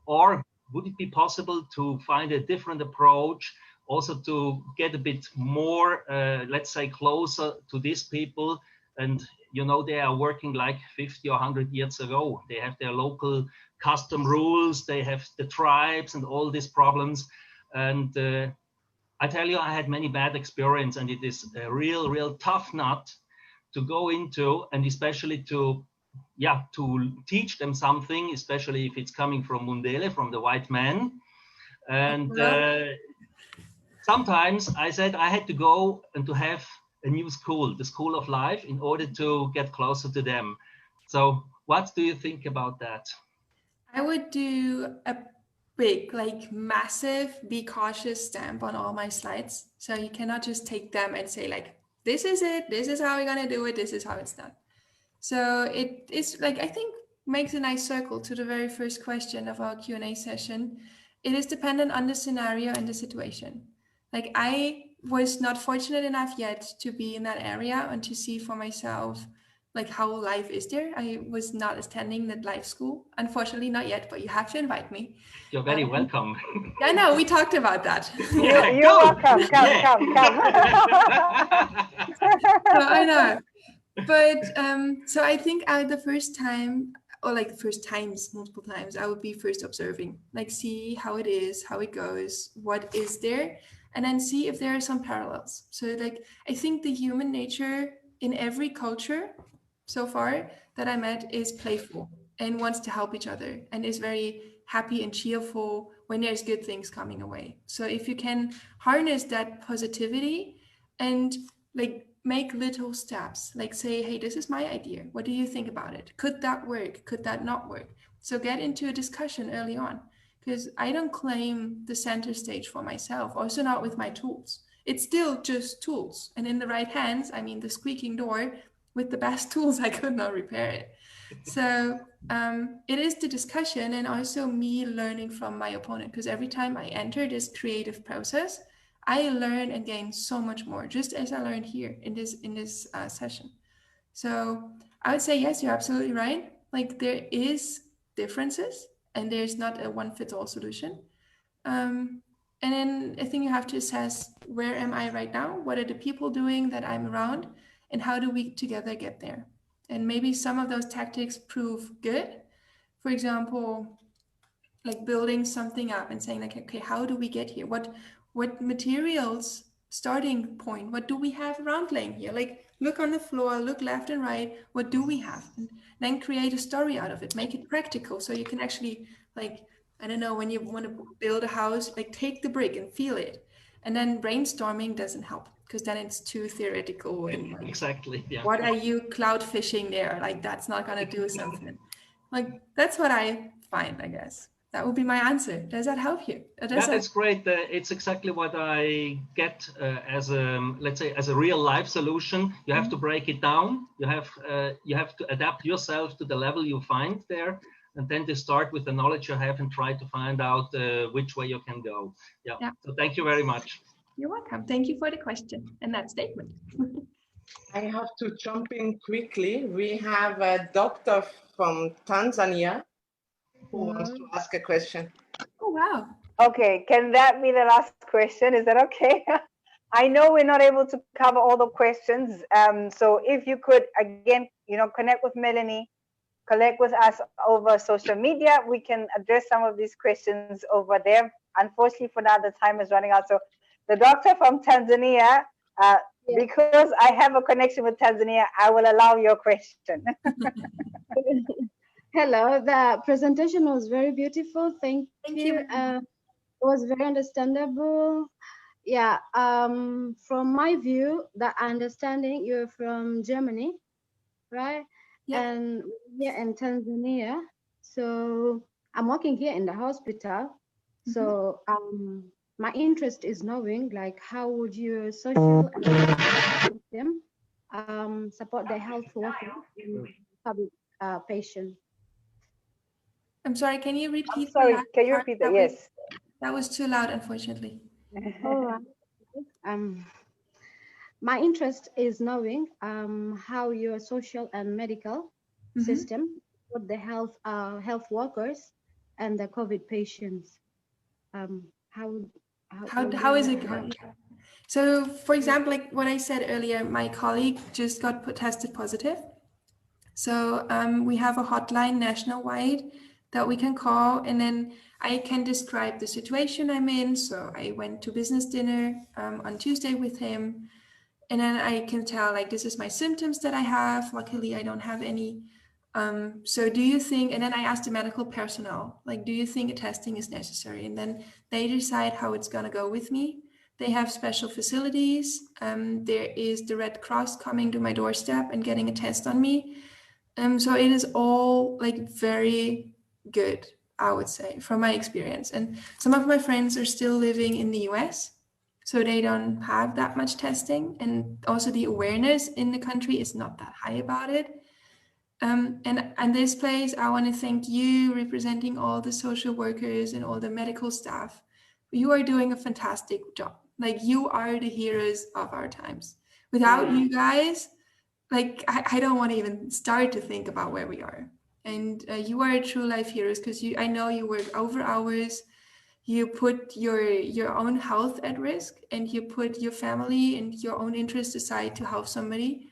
Or would it be possible to find a different approach, also to get a bit more, let's say, closer to these people? And, you know, they are working like 50 or 100 years ago. They have their local custom rules, they have the tribes and all these problems. And I tell you, I had many bad experience, and it is a real tough nut to go into, and especially to teach them something, especially if it's coming from Mundele, from the white man. And sometimes I said I had to go and to have a new school, the school of life, in order to get closer to them. So what do you think about that? I would do a big, like massive, be cautious stamp on all my slides. So you cannot just take them and say like, this is it, this is how we're gonna do it, this is how it's done. So it is like, I think makes a nice circle to the very first question of our Q&A session. It is dependent on the scenario and the situation. Like I was not fortunate enough yet to be in that area and to see for myself like how life is there. I was not attending that life school, unfortunately not yet, but you have to invite me. You're very welcome. I know, we talked about that. Yeah, You're welcome, come. So I know, but so I think the first time, or like the first times, multiple times, I would be first observing, like see how it is, how it goes, what is there, and then see if there are some parallels. So like, I think the human nature in every culture so far that I met is playful and wants to help each other and is very happy and cheerful when there's good things coming away. So if you can harness that positivity and like make little steps, like say, hey, this is my idea. What do you think about it? Could that work? Could that not work? So get into a discussion early on, because I don't claim the center stage for myself, also not with my tools. It's still just tools. And in the right hands, I mean, the squeaking door, with the best tools, I could not repair it. So it is the discussion and also me learning from my opponent, because every time I enter this creative process, I learn and gain so much more, just as I learned here in this session. So I would say, yes, you're absolutely right. Like there is differences and there's not a one-fits-all solution. And then I think you have to assess, where am I right now? What are the people doing that I'm around? And how do we together get there? And maybe some of those tactics prove good. For example, like building something up and saying like, okay, how do we get here? What materials, starting point, what do we have around laying here? Like look on the floor, look left and right, what do we have? And then create a story out of it, make it practical. So you can actually like, I don't know, when you want to build a house, like take the brick and feel it. And then brainstorming doesn't help, because then it's too theoretical. And like, exactly. Yeah. What are you cloud fishing there? Like that's not gonna do something. Like that's what I find, I guess. That would be my answer. Does that help you? That's great. It's exactly what I get as a, let's say, as a real life solution. You have to break it down. You have to adapt yourself to the level you find there, and then to start with the knowledge you have and try to find out which way you can go. Yeah. So thank you very much. You're welcome. Thank you for the question and that statement. I have to jump in quickly. We have a doctor from Tanzania who wants to ask a question. Oh, wow. Okay, can that be the last question? Is that okay? I know we're not able to cover all the questions. So if you could, again, connect with Melanie, connect with us over social media, we can address some of these questions over there. Unfortunately, for now, the time is running out. So the doctor from Tanzania, because I have a connection with Tanzania, I will allow your question. Hello, the presentation was very beautiful. Thank you. It was very understandable. Yeah, from my view, the understanding, you're from Germany, right? Yeah. And here in Tanzania. So I'm working here in the hospital. So my interest is knowing, like, how would your social and system support the health workers in public patient. I'm sorry, can you repeat? Sorry, can you repeat that? Yes. That was too loud, unfortunately. All right. My interest is knowing how your social and medical system support the health workers and the COVID patients. How is it going? So, for example, like what I said earlier, my colleague just got tested positive. So we have a hotline nationwide that we can call, and then I can describe the situation I'm in. So I went to business dinner on Tuesday with him, and then I can tell, like, this is my symptoms that I have. Luckily, I don't have any. So do you think, and then I asked the medical personnel, like, do you think a testing is necessary? And then they decide how it's gonna go with me. They have special facilities. There is the Red Cross coming to my doorstep and getting a test on me. So it is all like very good, I would say, from my experience. And some of my friends are still living in the US, so they don't have that much testing. And also the awareness in the country is not that high about it. And this place, I want to thank you, representing all the social workers and all the medical staff. You are doing a fantastic job. Like, you are the heroes of our times. Without you guys, like, I don't want to even start to think about where we are. And you are true life heroes, because I know you work over hours. You put your own health at risk, and you put your family and your own interests aside to help somebody.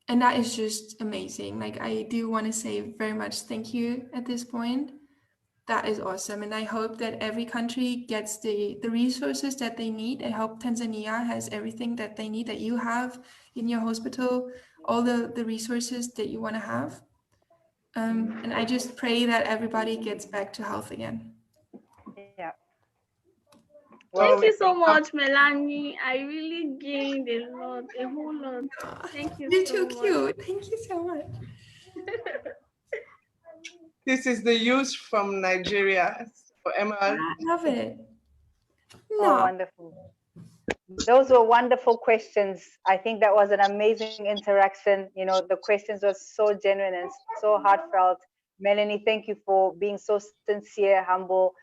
And that is just amazing. Like, I do want to say very much thank you at this point. That is awesome. And I hope that every country gets the resources that they need. I hope Tanzania has everything that they need, that you have in your hospital, all the resources that you want to have. And I just pray that everybody gets back to health again. Yeah. Thank you so much, Melanie. I really gained a lot, a whole lot. Thank you. You're so too much. cute. Thank you so much. This is the youth from Nigeria. So, Emma, I love it. No. Oh, wonderful. Those were wonderful questions. I think that was an amazing interaction. You know, the questions were so genuine and so heartfelt. Melanie, thank you for being so sincere, humble,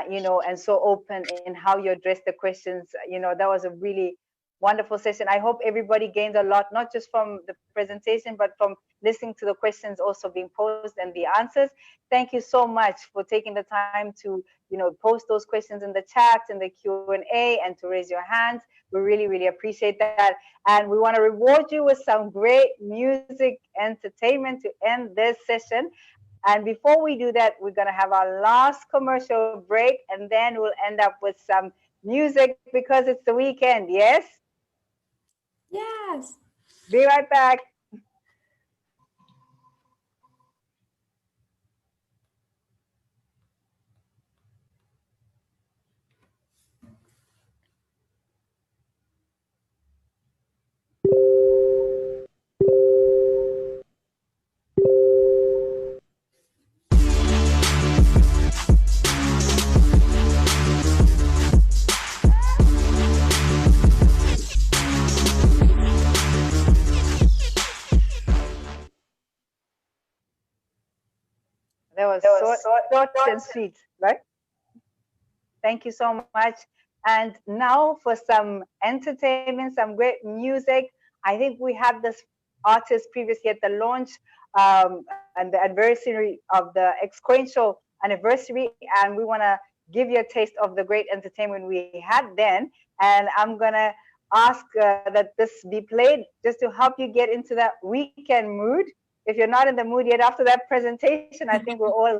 you know, and so open in how you address the questions. You know, that was a really wonderful session. I hope everybody gained a lot, not just from the presentation, but from listening to the questions also being posed and the answers. Thank you so much for taking the time to, you know, post those questions in the chat and the Q&A and to raise your hands. We really, really appreciate that. And we want to reward you with some great music entertainment to end this session. And before we do that, we're going to have our last commercial break, and then we'll end up with some music because it's the weekend. Yes? Yes. Be right back. That was short and sweet, right? Thank you so much. And now for some entertainment, some great music. I think we had this artist previously at the launch and the anniversary of the Exquential anniversary, and we want to give you a taste of the great entertainment we had then. And I'm gonna ask that this be played just to help you get into that weekend mood. If you're not in the mood yet after that presentation, I think we're all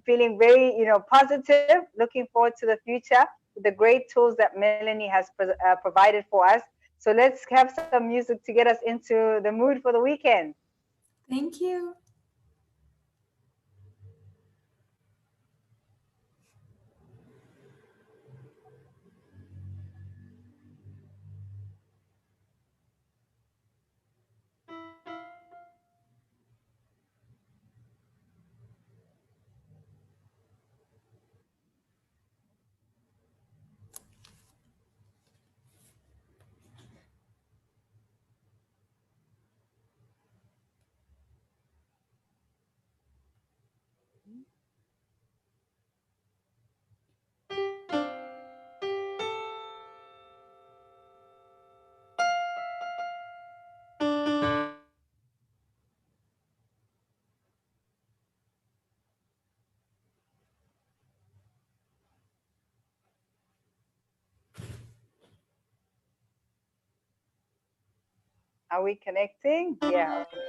feeling very, you know, positive, looking forward to the future with the great tools that Melanie has provided for us. So let's have some music to get us into the mood for the weekend. Thank you. Are we connecting? Yeah, okay.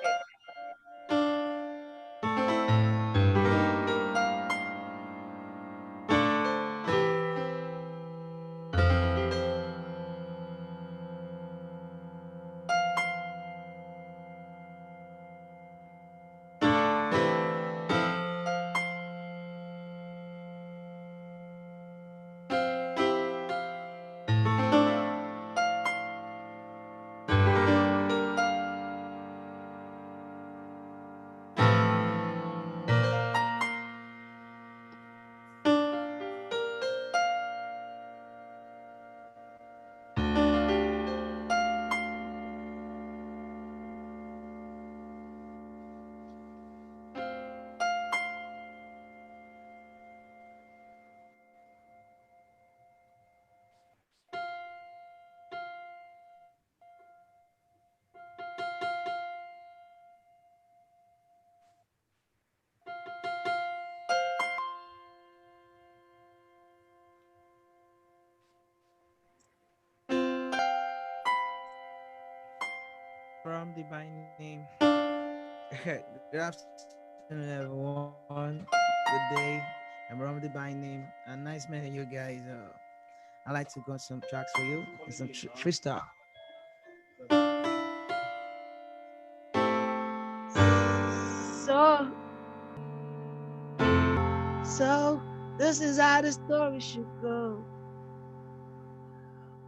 From Divine Name. Good afternoon, everyone. Good day. I'm from Divine Name. And nice meeting you guys. I like to go some tracks for you and some freestyle. So this is how the story should go.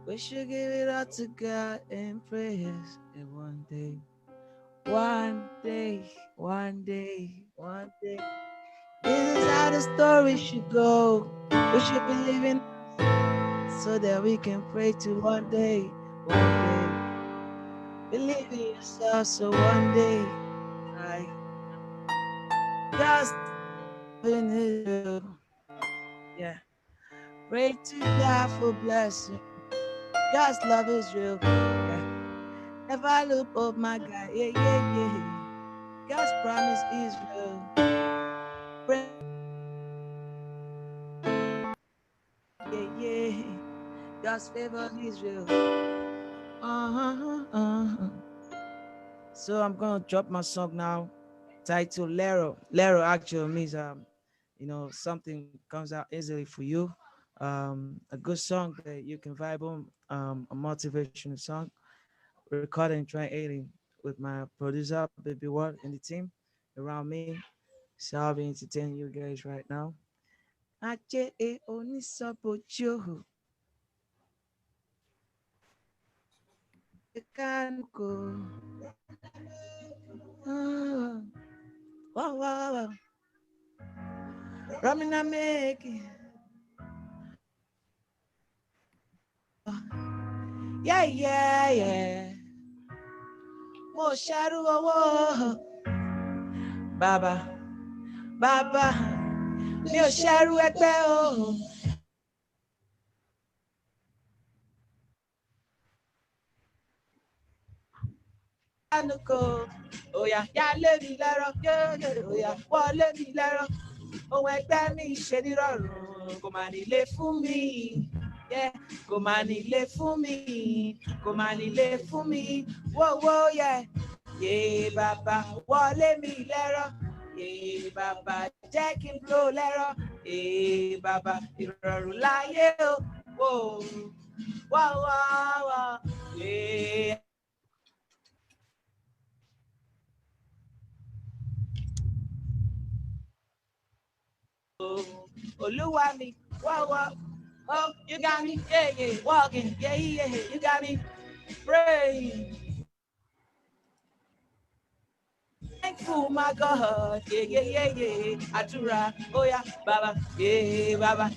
We should give it all to God in prayers. And one day, this is how the story should go. We should believe in so that we can pray to one day. Believe in yourself so one day, God's in His yeah. Pray to God for blessing. God's love is real. Yeah. Never look up my God. Yeah. God's promise is real. Pray. Yeah. God's favor is real. So I'm gonna drop my song now, titled Lero. Lero actually means something comes out easily for you. A good song that you can vibe on, a motivational song. Recording, creating with my producer, Baby Ward, and the team around me. So I'll be entertaining you guys right now. Wow. Ramina make it. Yeah. Mo sharu owo. Baba. Mi ò ṣẹrú ẹgbẹ́ o. Oya, yálé mi lẹ́rọ̀, oya, wọlé mi lẹ́rọ̀. Ohun ẹgbẹ́ mi ṣe nírọ̀rùn, kò mà nílé fún mi. Kò mà nílé fún mi, kò mà nílé fún mi. Wọ́wọ́ yẹ, yé bàbá wọlé mi lẹ́rọ̀. Yé bàbá jẹ́ kí n blow lẹ́rọ̀. Yé bàbá ìrọ̀rùn láyé o. Wọ́wọ́ yé. Olúwa mi, whoa. Oh, you got me, yeah, walking, yeah, you got me praying. Thankful, my God, yeah. Àdúrà, oh yeah, Baba,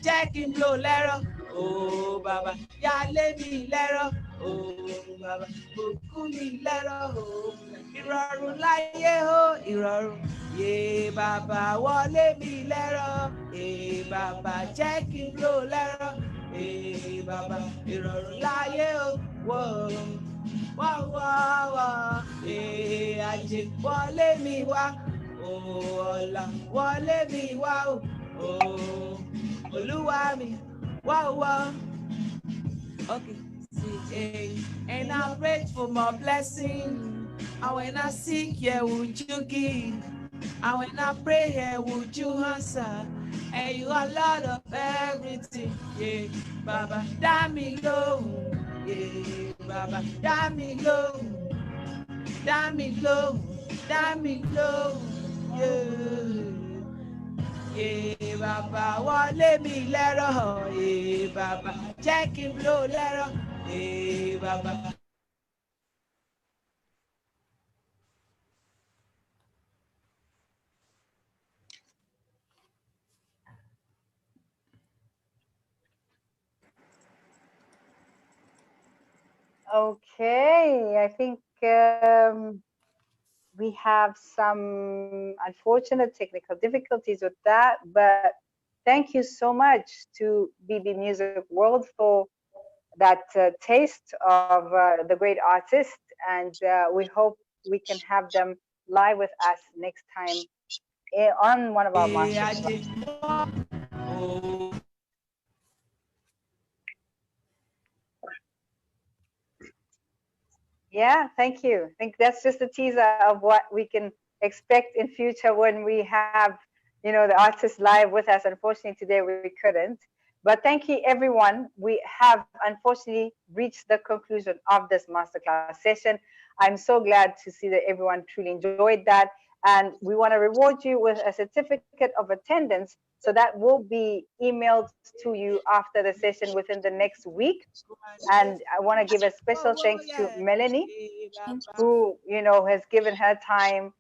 jẹ́ kí n blow lẹ́rọ̀, oh Baba, yálé mi lẹ́rọ̀, oh Baba, bùkún mi lẹ́rọ̀, oh ìrọ̀rùn láyé, oh ìrọ̀rùn, yeah Baba, wọlé mi lẹ́rọ̀, yeah Baba, jẹ́ kí n blow lẹ́rọ̀, yeah Baba, ìrọ̀rùn láyé, oh whoa. Ajé wọlé mi wá, ọ̀la wọlé mi wá, Olúwa mi, wá. Okay, see, and I pray for more blessing. And when I seek, yeah, would you give? And when I pray, yeah, would you answer? And you are Lord of everything, yeah, Baba, dami low, yeah, Baba, dami low, dami low, dami low, yeah. Yeah, Baba, wọlé mi lẹ́rọ̀, yeah, Baba, jẹ́ kí n blow lẹ́rọ̀, yeah, Baba. Okay, I think we have some unfortunate technical difficulties with that, but thank you so much to BB Music World for that taste of the great artist, and we hope we can have them live with us next time on one of our masterclass. Yeah, thank you. I think that's just a teaser of what we can expect in future when we have, you know, the artists live with us. Unfortunately, today we couldn't. But thank you, everyone. We have unfortunately reached the conclusion of this masterclass session. I'm so glad to see that everyone truly enjoyed that. And we want to reward you with a certificate of attendance. So that will be emailed to you after the session within the next week. And I want to give a special thanks to Melanie, who, you know, has given her time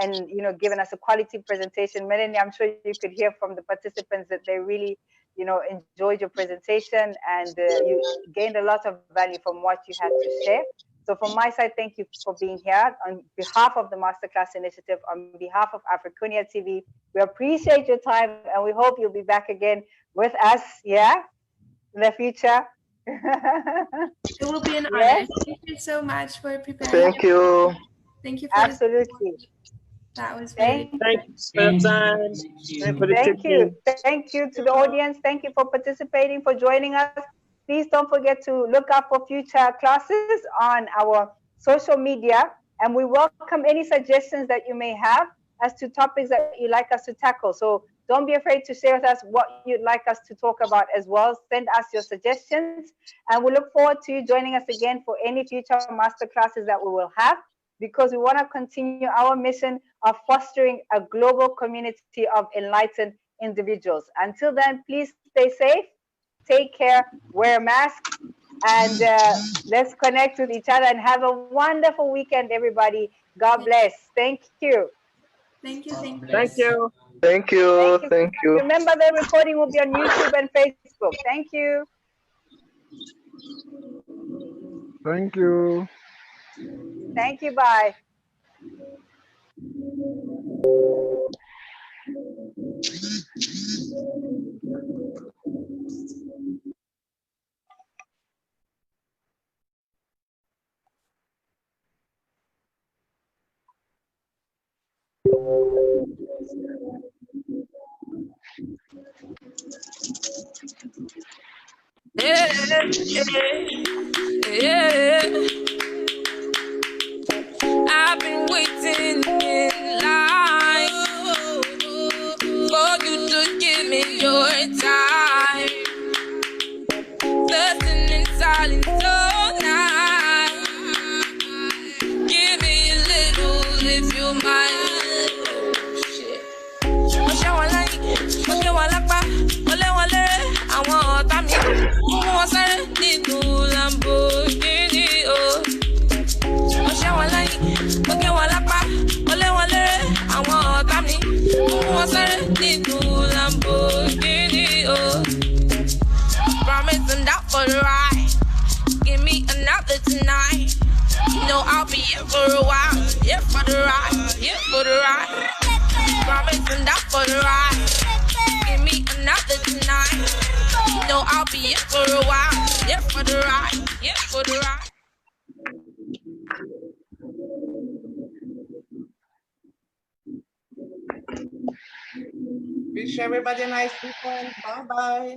and, you know, given us a quality presentation. Melanie, I'm sure you could hear from the participants that they really, you know, enjoyed your presentation, and you gained a lot of value from what you had to share. So from my side, thank you for being here. On behalf of the Masterclass Initiative, on behalf of Africunia TV, we appreciate your time, and we hope you'll be back again with us, yeah, in the future. It will be an honor. Yes. Thank you so much for preparing. Thank you. Thank you for Absolutely. That was very Thanks for your time. Thank you. Thank you to the audience. Thank you for participating, for joining us. Please don't forget to look up for future classes on our social media. And we welcome any suggestions that you may have as to topics that you'd like us to tackle. So don't be afraid to share with us what you'd like us to talk about as well. Send us your suggestions. And we look forward to you joining us again for any future masterclasses that we will have, because we want to continue our mission of fostering a global community of enlightened individuals. Until then, please stay safe, take care, wear a mask, and let's connect with each other and have a wonderful weekend, everybody. God bless. Thank you. Thank you. Thank you. Thank you. Thank you. Thank you. Remember, the recording will be on YouTube and Facebook. Thank you. Thank you. Thank you. Bye. I've been waiting in line for you to give me your time. Listening in silence all night. Give me a little if you mind. Àwọn ọ̀tá mi wọ́n sáré nínú Lamborghini o. Wọ́n ṣẹ́ wọn lẹ́yìn, ó gé wọn lápá, ó lé wọn léré. Àwọn ọ̀tá mi wọ́n sáré nínú Lamborghini o. Promise I'm down for the ride. Give me another tonight. You know I'll be here for a while. Here for the ride, here for the ride. Promise I'm down for the ride. Give me another tonight. You know I'll be here for a while. Here for the ride, here for the ride. Wish everybody a nice weekend. Bye bye.